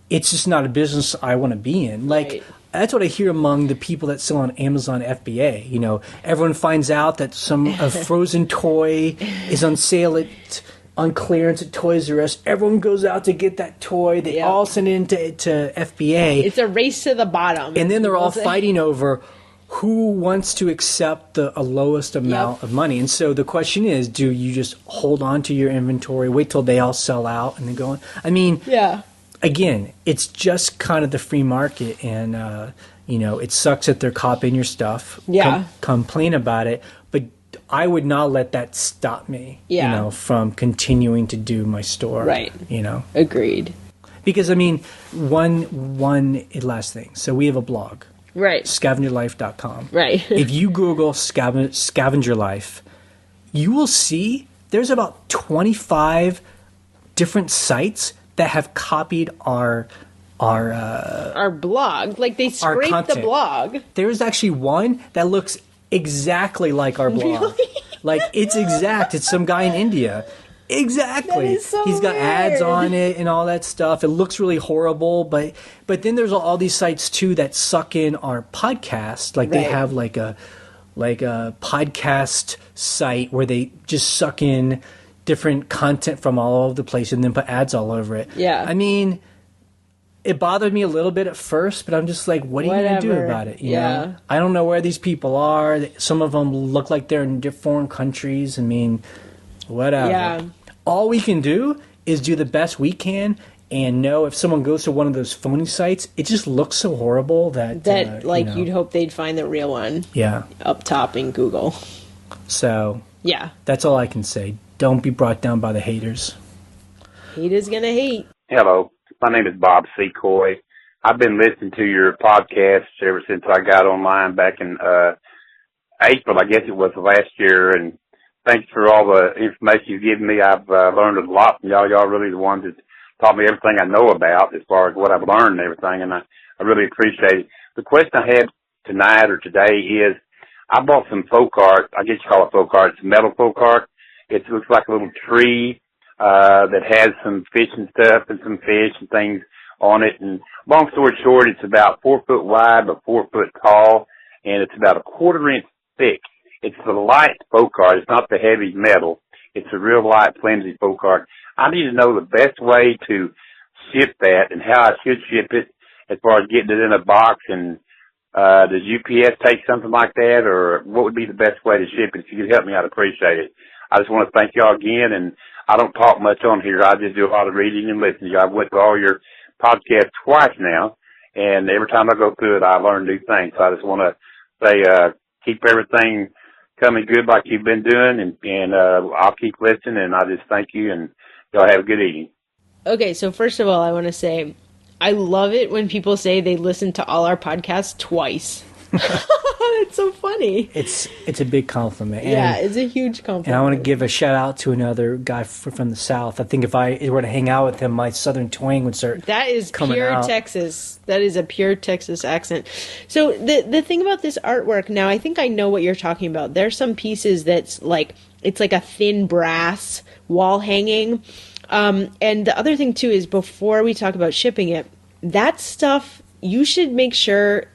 Speaker 2: it's just not a business I want to be in. Like, that's what I hear among the people that sell on Amazon FBA. You know, everyone finds out that a frozen toy is on sale on clearance at Toys R Us. Everyone goes out to get that toy. They all send it to FBA.
Speaker 1: It's a race to the bottom.
Speaker 2: And then they're all fighting over who wants to accept a lowest amount of money. And so the question is, do you just hold on to your inventory, wait till they all sell out, and then go on? I mean, again, it's just kind of the free market, and it sucks that they're copying your stuff. Complain about it, but I would not let that stop me. From continuing to do my store.
Speaker 1: Right. Agreed.
Speaker 2: Because I mean, one last thing. So we have a blog.
Speaker 1: Right.
Speaker 2: Scavengerlife.com.
Speaker 1: Right.
Speaker 2: If you Google Scavenger Life, you will see there's about 25 different sites that have copied our
Speaker 1: blog. Like, they scraped the blog.
Speaker 2: There's actually one that looks exactly like our blog.
Speaker 1: Really?
Speaker 2: Like, it's exact. It's some guy in India. Exactly.
Speaker 1: That is so
Speaker 2: He's got
Speaker 1: weird.
Speaker 2: ads on it and all that stuff. It looks really horrible, but then there's all these sites too that suck in our podcast. Like, they have like a podcast site where they just suck in different content from all over the place and then put ads all over it.
Speaker 1: Yeah.
Speaker 2: I mean, it bothered me a little bit at first, but I'm just like, what are you going to do about it? You know? I don't know where these people are. Some of them look like they're in foreign countries. I mean, whatever. Yeah. All we can do is do the best we can, and know if someone goes to one of those phony sites, it just looks so horrible that
Speaker 1: you'd hope they'd find the real one.
Speaker 2: Yeah.
Speaker 1: Up top in Google.
Speaker 2: So that's all I can say. Don't be brought down by the haters.
Speaker 1: Haters gonna hate.
Speaker 6: Hello, my name is Bob Secoy. I've been listening to your podcast ever since I got online back in April, I guess it was, last year, and thanks for all the information you've given me. I've learned a lot from y'all. Y'all really the ones that taught me everything I know about as far as what I've learned and everything, and I really appreciate it. The question I had tonight or today is, I bought some folk art. I guess you call it folk art. It's metal folk art. It looks like a little tree that has some fish and stuff and some fish and things on it. And long story short, it's about 4 foot wide but 4 foot tall, and it's about a 1/4 inch thick. It's the light folk art. It's not the heavy metal. It's a real light, flimsy folk art. I need to know the best way to ship that and how I should ship it as far as getting it in a box. And does UPS take something like that, or what would be the best way to ship it? If you could help me, I'd appreciate it. I just want to thank y'all again, and I don't talk much on here. I just do a lot of reading and listening. I've went to all your podcasts twice now, and every time I go through it, I learn new things. So I just want to say, keep everything coming good like you've been doing, and I'll keep listening, and I just thank you, and y'all have a good evening.
Speaker 1: Okay, so first of all, I want to say, I love it when people say they listen to all our podcasts twice. It's so funny.
Speaker 2: It's a big compliment.
Speaker 1: Yeah, it's a huge compliment.
Speaker 2: And I want to give a shout out to another guy from the South. I think if I were to hang out with him, my Southern twang would start.
Speaker 1: That is
Speaker 2: coming
Speaker 1: pure
Speaker 2: out.
Speaker 1: Texas. That is a pure Texas accent. So the thing about this artwork, now I think I know what you're talking about. There's some pieces that's like, it's like a thin brass wall hanging. And the other thing too is, before we talk about shipping it, that stuff, you should make sure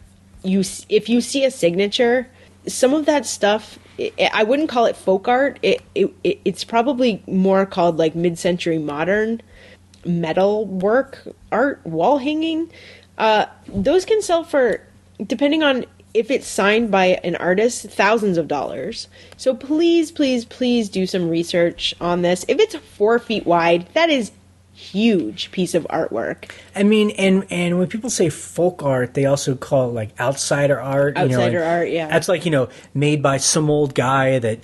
Speaker 1: if you see a signature, some of that stuff, I wouldn't call it folk art. It's probably more called like mid-century modern metal work art, wall hanging. Those can sell for, depending on if it's signed by an artist, thousands of dollars. So please, please, please do some research on this. If it's 4 feet wide, that is huge piece of artwork.
Speaker 2: I mean, and when people say folk art, they also call it like outsider art.
Speaker 1: Outsider art, yeah.
Speaker 2: That's like, made by some old guy that,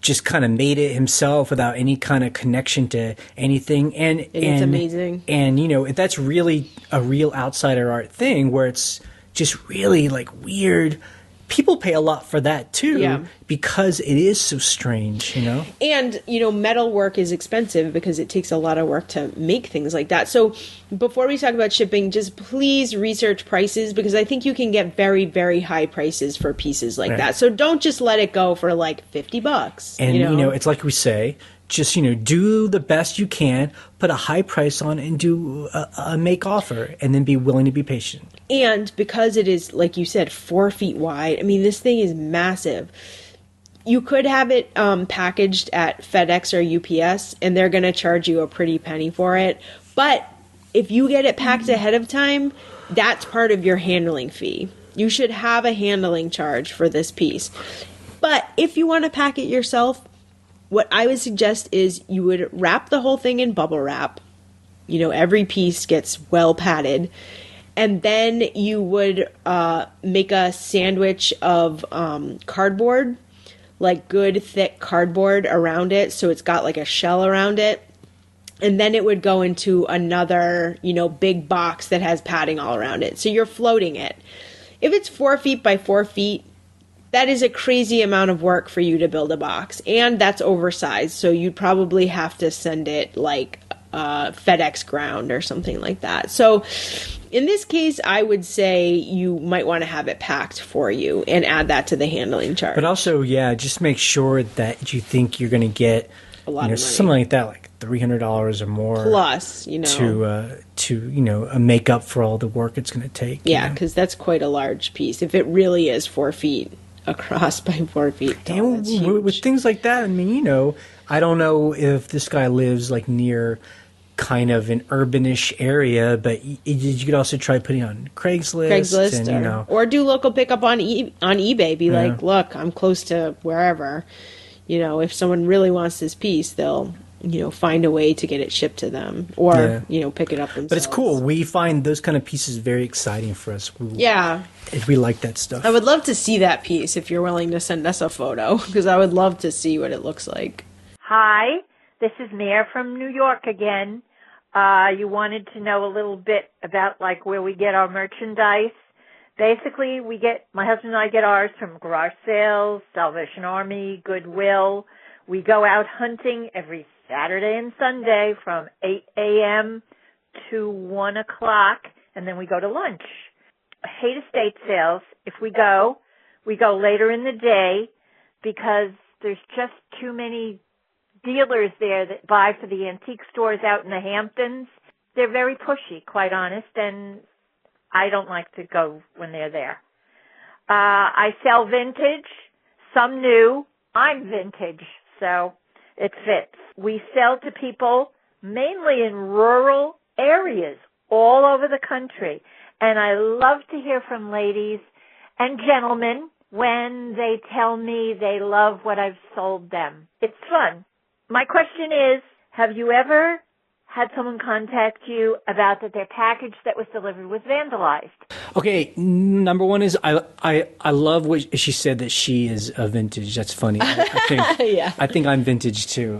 Speaker 2: just kind of made it himself without any kind of connection to anything. And
Speaker 1: it's amazing.
Speaker 2: And, if that's really a real outsider art thing where it's just really like weird, people pay a lot for that too,
Speaker 1: Yeah.
Speaker 2: because it is so strange, you know?
Speaker 1: And, metal work is expensive because it takes a lot of work to make things like that. So before we talk about shipping, just please research prices, because I think you can get very, very high prices for pieces like that. So don't just let it go for like $50.
Speaker 2: And, it's like we say, just, do the best you can, put a high price on, and do a make offer, and then be willing to be patient.
Speaker 1: And because it is, like you said, 4 feet wide, I mean, this thing is massive. You could have it packaged at FedEx or UPS, and they're going to charge you a pretty penny for it. But if you get it packed ahead of time, that's part of your handling fee. You should have a handling charge for this piece. But if you want to pack it yourself, what I would suggest is you would wrap the whole thing in bubble wrap. Every piece gets well padded. And then you would make a sandwich of cardboard, like good thick cardboard around it. So it's got like a shell around it. And then it would go into another, big box that has padding all around it. So you're floating it. If it's 4 feet by 4 feet, that is a crazy amount of work for you to build a box. And that's oversized. So you'd probably have to send it like FedEx ground or something like that. So in this case, I would say you might want to have it packed for you and add that to the handling charge.
Speaker 2: But also, just make sure that you think you're going to get
Speaker 1: a lot of money.
Speaker 2: Something like that, like $300 or more.
Speaker 1: Plus,
Speaker 2: to make up for all the work it's going to take.
Speaker 1: Yeah, because that's quite a large piece. If it really is 4 feet across by 4 feet tall,
Speaker 2: and with things like that, I mean, I don't know if this guy lives like near kind of an urbanish area, but you could also try putting on Craigslist and,
Speaker 1: or do local pickup on eBay. Be like, look, I'm close to wherever. If someone really wants this piece, they'll find a way to get it shipped to them, or pick it up themselves.
Speaker 2: But it's cool. We find those kind of pieces very exciting for us. We like that stuff.
Speaker 1: I would love to see that piece if you're willing to send us a photo, because I would love to see what it looks like.
Speaker 7: Hi, this is Mare from New York again. You wanted to know a little bit about like where we get our merchandise. Basically, my husband and I get ours from garage sales, Salvation Army, Goodwill. We go out hunting every Saturday and Sunday from 8 a.m. to 1 o'clock, and then we go to lunch. I hate estate sales. If we go later in the day because there's just too many dealers there that buy for the antique stores out in the Hamptons. They're very pushy, quite honest, and I don't like to go when they're there. I sell vintage, some new. I'm vintage, so it fits. We sell to people mainly in rural areas all over the country, and I love to hear from ladies and gentlemen when they tell me they love what I've sold them. It's fun. My question is, have you ever had someone contact you about that their package that was delivered was vandalized?
Speaker 2: Okay, number one is I love what she said, that she is a vintage. That's funny. I think I'm vintage too.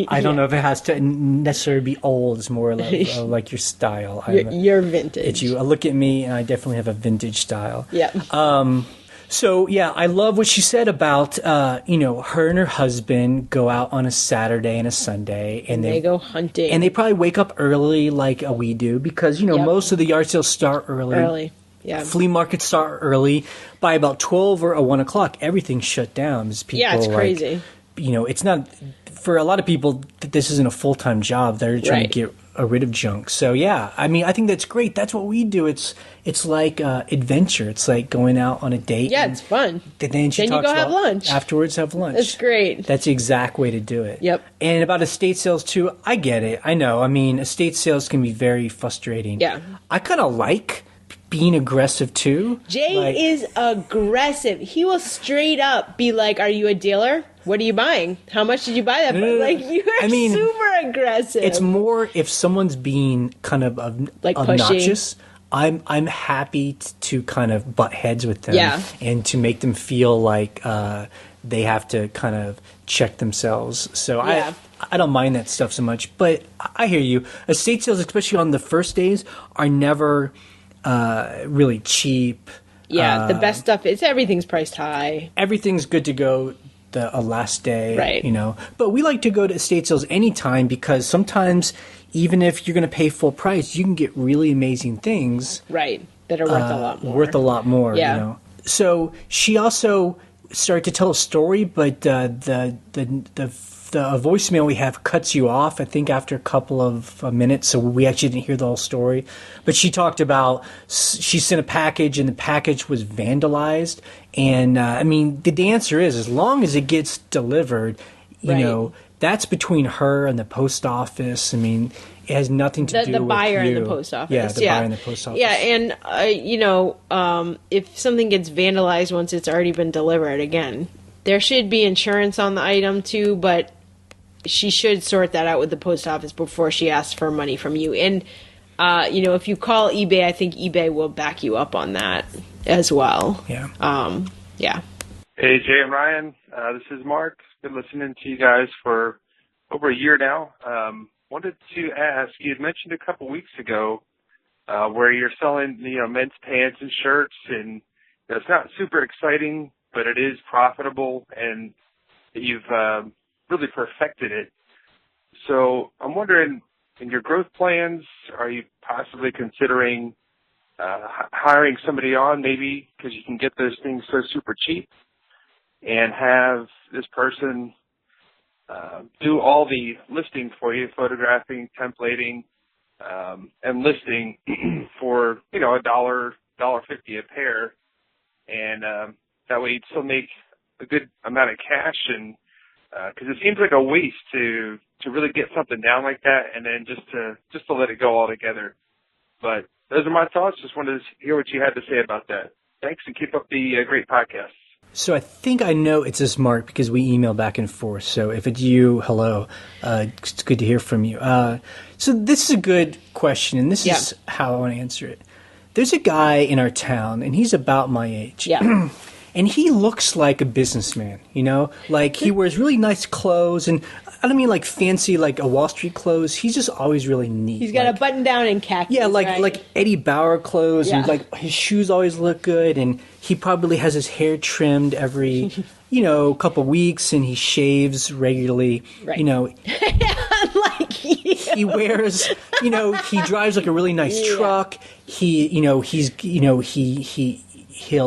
Speaker 2: I don't know if it has to necessarily be old. It's more like your style.
Speaker 1: You're vintage.
Speaker 2: You look at me, and I definitely have a vintage style.
Speaker 1: Yeah.
Speaker 2: So, I love what she said about, her and her husband go out on a Saturday and a Sunday. And they
Speaker 1: go hunting.
Speaker 2: And they probably wake up early like we do because, most of the yard sales start early.
Speaker 1: Yeah.
Speaker 2: Flea markets start early. By about 12 or 1 o'clock, everything's shut down. People,
Speaker 1: it's crazy.
Speaker 2: It's not, for a lot of people, this isn't a full-time job. They're trying to get rid of junk. So, I think that's great. That's what we do. It's like adventure. It's like going out on a date.
Speaker 1: Yeah, it's fun.
Speaker 2: Then you go
Speaker 1: have lunch.
Speaker 2: Afterwards, have lunch.
Speaker 1: That's great.
Speaker 2: That's the exact way to do it.
Speaker 1: Yep.
Speaker 2: And about estate sales, too, I get it. I know. I mean, estate sales can be very frustrating.
Speaker 1: Yeah.
Speaker 2: I kind of like being aggressive, too.
Speaker 1: Jay is aggressive. He will straight up be like, are you a dealer? What are you buying? How much did you buy that for? Like, you are super aggressive.
Speaker 2: It's more if someone's being kind of obnoxious. I'm happy to kind of butt heads with them and to make them feel like they have to kind of check themselves. So I don't mind that stuff so much. But I hear you. Estate sales, especially on the first days, are never really cheap.
Speaker 1: Yeah, the best stuff is everything's priced high.
Speaker 2: Everything's good to go the last day,
Speaker 1: right?
Speaker 2: You know, but we like to go to estate sales anytime because sometimes even if you're going to pay full price, you can get really amazing things,
Speaker 1: right? That are worth a lot more.
Speaker 2: Worth a lot more,
Speaker 1: yeah.
Speaker 2: You know. So she also started to tell a story, but the voicemail we have cuts you off, I think, after a couple of minutes, so we actually didn't hear the whole story. But she talked about she sent a package, and the package was vandalized. And, I mean, the answer is, as long as it gets delivered, you know, that's between her and the post office. I mean, it has nothing to do with
Speaker 1: the buyer
Speaker 2: you.
Speaker 1: and the post office.
Speaker 2: Yeah, the buyer and the post office.
Speaker 1: Yeah, and, you know, if something gets vandalized once it's already been delivered, again, there should be insurance on the item, too, but she should sort that out with the post office before she asks for money from you. And, you know, if you call eBay, I think eBay will back you up on that as well.
Speaker 2: Yeah.
Speaker 1: Yeah.
Speaker 8: Hey, Jay and Ryan. This is Mark. Been listening to you guys for over a year now. Wanted to ask, you had mentioned a couple weeks ago where you're selling, you know, men's pants and shirts, and you know, it's not super exciting, but it is profitable, and you've really perfected it. So I'm wondering, in your growth plans, are you possibly considering hiring somebody on, maybe because you can get those things so super cheap, and have this person do all the listing for you, photographing, templating, and listing for, you know, $1.50 a pair, and that way you'd still make a good amount of cash, and because it seems like a waste to really get something down like that and then just to let it go altogether. But those are my thoughts. Just wanted to hear what you had to say about that. Thanks, and keep up the great podcast.
Speaker 2: So I think I know it's this Mark because we email back and forth. So if it's you, hello. It's good to hear from you. So this is a good question, and this is how I want to answer it. There's a guy in our town, and he's about my age.
Speaker 1: Yeah.
Speaker 2: And he looks like a businessman, you know? Like, he wears really nice clothes, and I don't mean like fancy, like a Wall Street clothes. He's just always really neat.
Speaker 1: He's got a button down and khakis.
Speaker 2: Yeah, like
Speaker 1: right?
Speaker 2: like Eddie Bauer clothes, and like his shoes always look good, and he probably has his hair trimmed every, you know, couple weeks, and he shaves regularly.
Speaker 1: Right.
Speaker 2: You know,
Speaker 1: like you.
Speaker 2: He wears, you know, he drives like a really nice truck. He, you know, he'll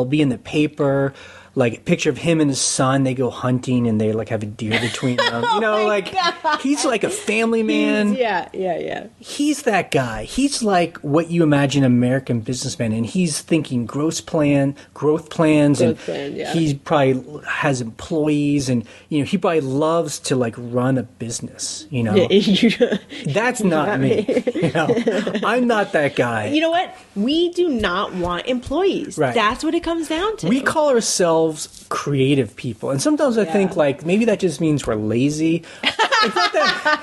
Speaker 2: be in the paper, like a picture of him and his son. They go hunting and they like have a deer between them. You know, like he's like a family man.
Speaker 1: Yeah.
Speaker 2: He's that guy. He's like what you imagine an American businessman, and he's thinking growth plans, he probably has employees, and you know he probably loves to like run a business. You know, that's not me. You know, I'm not that guy.
Speaker 1: You know what? We do not want employees.
Speaker 2: Right.
Speaker 1: That's what it comes down to.
Speaker 2: We call ourselves creative people, and sometimes I think like maybe that just means we're lazy.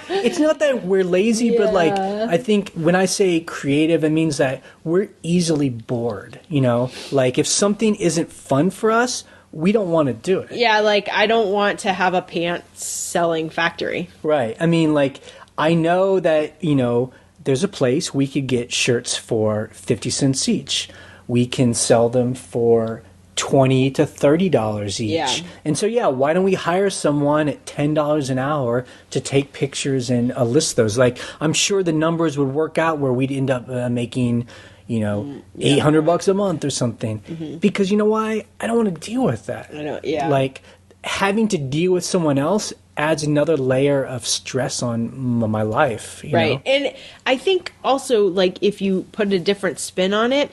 Speaker 2: It's not that we're lazy, but like I think when I say creative, it means that we're easily bored. You know, like if something isn't fun for us, we don't want to do it.
Speaker 1: Yeah, like I don't want to have a pants selling factory.
Speaker 2: Right. I mean, like I know that, you know, there's a place we could get shirts for 50 cents each. We can sell them for $20 to $30 each.
Speaker 1: Yeah.
Speaker 2: And so, why don't we hire someone at $10 an hour to take pictures and list those? Like, I'm sure the numbers would work out where we'd end up making, you know, $800 a month or something. Mm-hmm. Because you know why? I don't want to deal with that.
Speaker 1: I know, yeah.
Speaker 2: Like, having to deal with someone else adds another layer of stress on my life. You know?
Speaker 1: And I think also, like, if you put a different spin on it,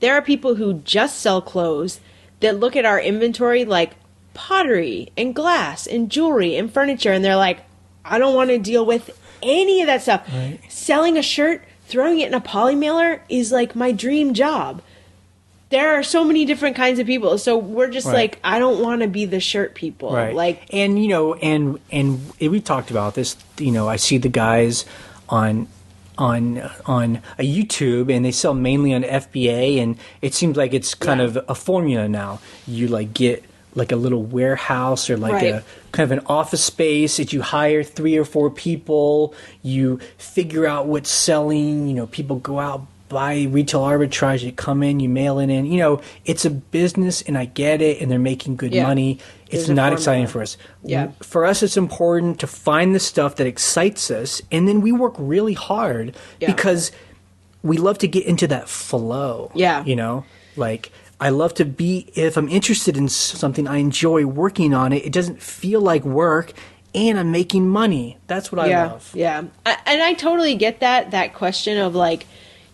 Speaker 1: there are people who just sell clothes that look at our inventory like pottery and glass and jewelry and furniture, and they're like, I don't want to deal with any of that stuff. Right. Selling a shirt, throwing it in a poly mailer is like my dream job. There are so many different kinds of people, so we're just like, I don't want to be the shirt people.
Speaker 2: Right.
Speaker 1: Like,
Speaker 2: and you know, and we talked about this. You know, I see the guys on a YouTube, and they sell mainly on FBA, and it seems like it's kind of a formula now. You like get like a little warehouse or like a kind of an office space that you hire 3 or 4 people. You figure out what's selling. You know, people go out, buy retail arbitrage, you come in, you mail it in. You know, it's a business, and I get it, and they're making good money. It's not exciting for us.
Speaker 1: Yeah.
Speaker 2: For us, it's important to find the stuff that excites us, and then we work really hard because we love to get into that flow.
Speaker 1: Yeah.
Speaker 2: You know, like I love to be, if I'm interested in something, I enjoy working on it. It doesn't feel like work, and I'm making money. That's what I love.
Speaker 1: Yeah. And I totally get that question of like,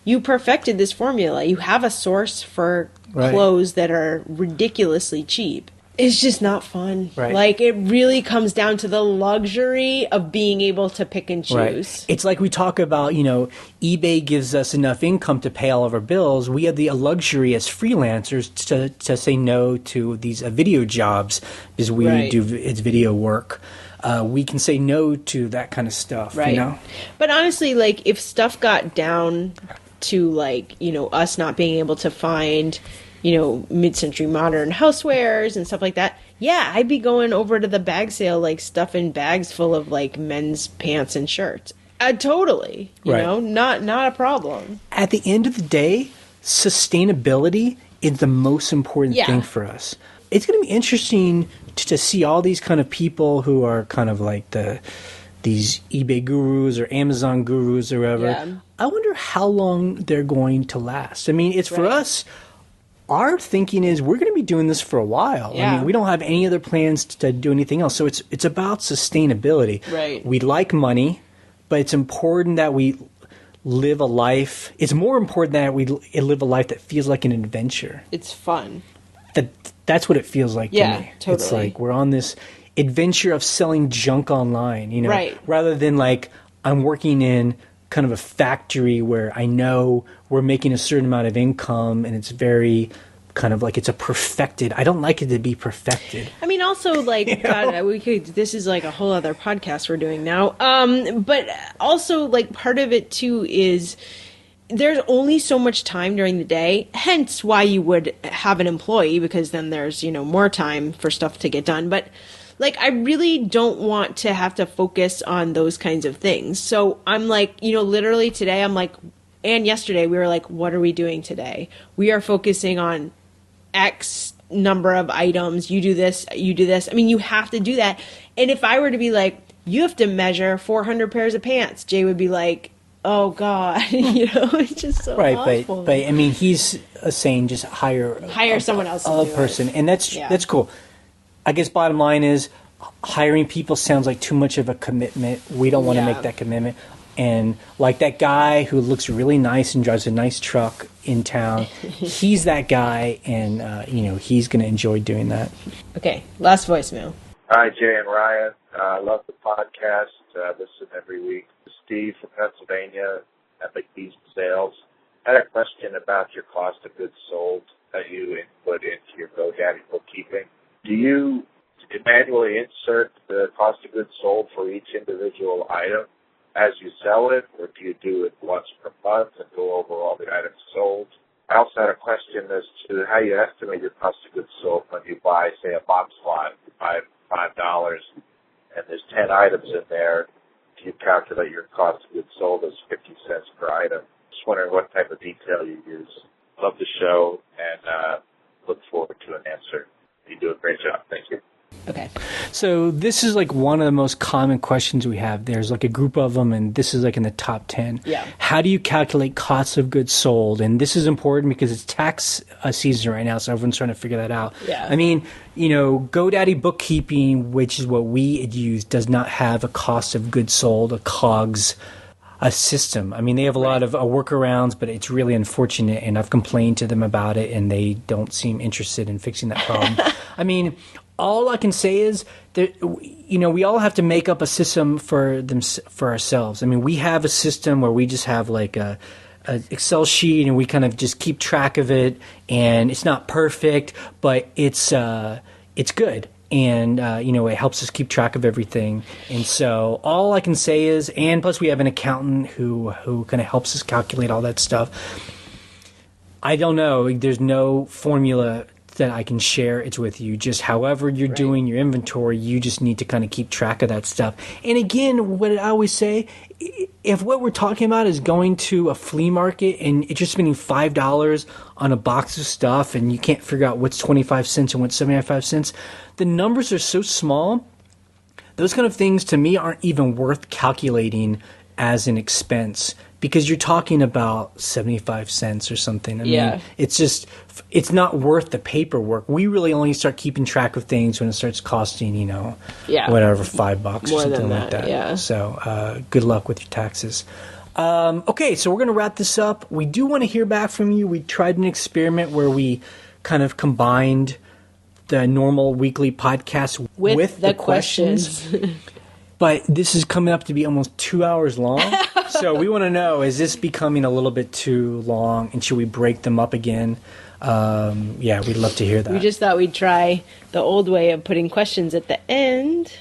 Speaker 1: you perfected this formula. You have a source for clothes that are ridiculously cheap. It's just not fun.
Speaker 2: Right.
Speaker 1: Like, it really comes down to the luxury of being able to pick and choose.
Speaker 2: Right. It's like we talk about, you know, eBay gives us enough income to pay all of our bills. We have the luxury as freelancers to say no to these video jobs because we do it's video work. We can say no to that kind of stuff, you know?
Speaker 1: But honestly, like, if stuff got down to, like, you know, us not being able to find, you know, mid-century modern housewares and stuff like that, I'd be going over to the bag sale, like, stuffing bags full of, like, men's pants and shirts. Totally. You know, not a problem.
Speaker 2: At the end of the day, sustainability is the most important thing for us. It's going to be interesting to see all these kind of people who are kind of like these eBay gurus or Amazon gurus or whatever.
Speaker 1: Yeah.
Speaker 2: I wonder how long they're going to last. I mean, it's for us, our thinking is we're going to be doing this for a while. I mean, we don't have any other plans to do anything else. So it's about sustainability.
Speaker 1: Right.
Speaker 2: We like money, but it's important that we live a life. It's more important that we live a life that feels like an adventure.
Speaker 1: It's fun.
Speaker 2: That's what it feels like to me.
Speaker 1: Totally.
Speaker 2: It's like we're on this adventure of selling junk online, you know, rather than like I'm working in kind of a factory where I know we're making a certain amount of income and it's very kind of like it's a perfected. I don't like it to be perfected.
Speaker 1: I mean, also, like, God, this is like a whole other podcast we're doing now. But also, like, part of it too is there's only so much time during the day, hence why you would have an employee, because then there's, you know, more time for stuff to get done. But like, I really don't want to have to focus on those kinds of things. So I'm like, you know, literally today I'm like, and yesterday we were like, what are we doing today? We are focusing on X number of items. You do this, you do this. I mean, you have to do that. And if I were to be like, you have to measure 400 pairs of pants, Jay would be like, oh God, you know, it's just so awful.
Speaker 2: But I mean, he's saying just hire
Speaker 1: someone else,
Speaker 2: a person, and that's cool. I guess bottom line is hiring people sounds like too much of a commitment. We don't want to make that commitment. And like that guy who looks really nice and drives a nice truck in town, he's that guy, and you know, he's going to enjoy doing that.
Speaker 1: Okay, last voicemail.
Speaker 9: Hi, Jay and Ryan. I love the podcast. Listen every week. Steve from Pennsylvania at McBeast Sales. I had a question about your cost of goods sold that you input into your GoDaddy bookkeeping. Do you manually insert the cost of goods sold for each individual item as you sell it, or do you do it once per month and go over all the items sold? I also had a question as to how you estimate your cost of goods sold when you buy, say, a box lot. You buy $5 and there's 10 items in there. You calculate your cost of goods sold as 50 cents per item. Just wondering what type of detail you use. Love the show and look forward to an answer. You do a great job. Thank you.
Speaker 1: Okay.
Speaker 2: So this is like one of the most common questions we have. There's like a group of them, and this is like in the top 10.
Speaker 1: Yeah.
Speaker 2: How do you calculate costs of goods sold? And this is important because it's tax season right now, so everyone's trying to figure that out.
Speaker 1: Yeah.
Speaker 2: I mean, you know, GoDaddy Bookkeeping, which is what we use, does not have a cost of goods sold, a COGS, a system. I mean, they have a lot of workarounds, but it's really unfortunate, and I've complained to them about it, and they don't seem interested in fixing that problem. I mean, all I can say is that, you know, we all have to make up a system for ourselves. I mean, we have a system where we just have like a Excel sheet, and we kind of just keep track of it, and it's not perfect, but it's good. And, you know, it helps us keep track of everything. And so all I can say is, and plus we have an accountant who kind of helps us calculate all that stuff. I don't know. There's no formula that I can share it with you. Just however you're doing your inventory, you just need to kind of keep track of that stuff. And again, what I always say, if what we're talking about is going to a flea market and it's just spending $5 on a box of stuff and you can't figure out what's 25 cents and what's 75 cents, the numbers are so small. Those kind of things to me aren't even worth calculating as an expense, because you're talking about 75 cents or something. I mean, it's not worth the paperwork. We really only start keeping track of things when it starts costing, whatever, $5 or something like that.
Speaker 1: Yeah.
Speaker 2: So good luck with your taxes. Okay, so we're going to wrap this up. We do want to hear back from you. We tried an experiment where we kind of combined the normal weekly podcast with the questions. But this is coming up to be almost 2 hours long. So we want to know, is this becoming a little bit too long? And should we break them up again? We'd love to hear that.
Speaker 1: We just thought we'd try the old way of putting questions at the end.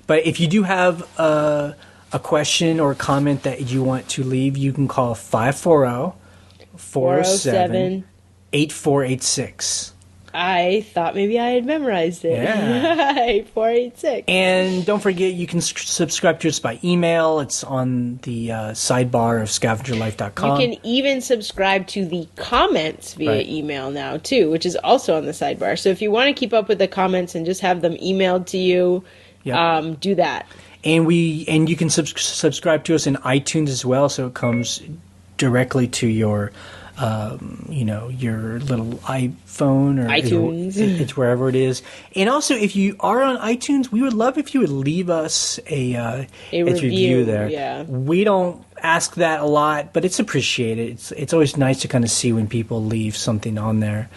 Speaker 2: But if you do have a question or a comment that you want to leave, you can call 540-407-8486.
Speaker 1: I thought maybe I had memorized it.
Speaker 2: Yeah.
Speaker 1: 8486.
Speaker 2: And don't forget, you can subscribe to us by email. It's on the sidebar of scavengerlife.com.
Speaker 1: You can even subscribe to the comments via email now, too, which is also on the sidebar. So if you want to keep up with the comments and just have them emailed to you, do that. And
Speaker 2: you can subscribe to us in iTunes as well, so it comes directly to your your little iPhone or
Speaker 1: iTunes.
Speaker 2: It's wherever it is. And also, if you are on iTunes, we would love if you would leave us a review there.
Speaker 1: Yeah.
Speaker 2: We don't ask that a lot, but it's appreciated. It's always nice to kind of see when people leave something on there.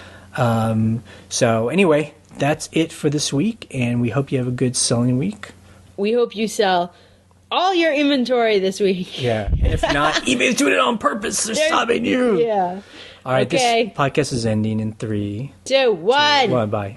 Speaker 2: So anyway, that's it for this week, and we hope you have a good selling week.
Speaker 1: We hope you sell all your inventory this week.
Speaker 2: Yeah. And if not, eBay's doing it on purpose. They're stopping you.
Speaker 1: Yeah.
Speaker 2: All right.
Speaker 1: Okay.
Speaker 2: This podcast is ending in 3,
Speaker 1: 2, 1.
Speaker 2: 1. Bye.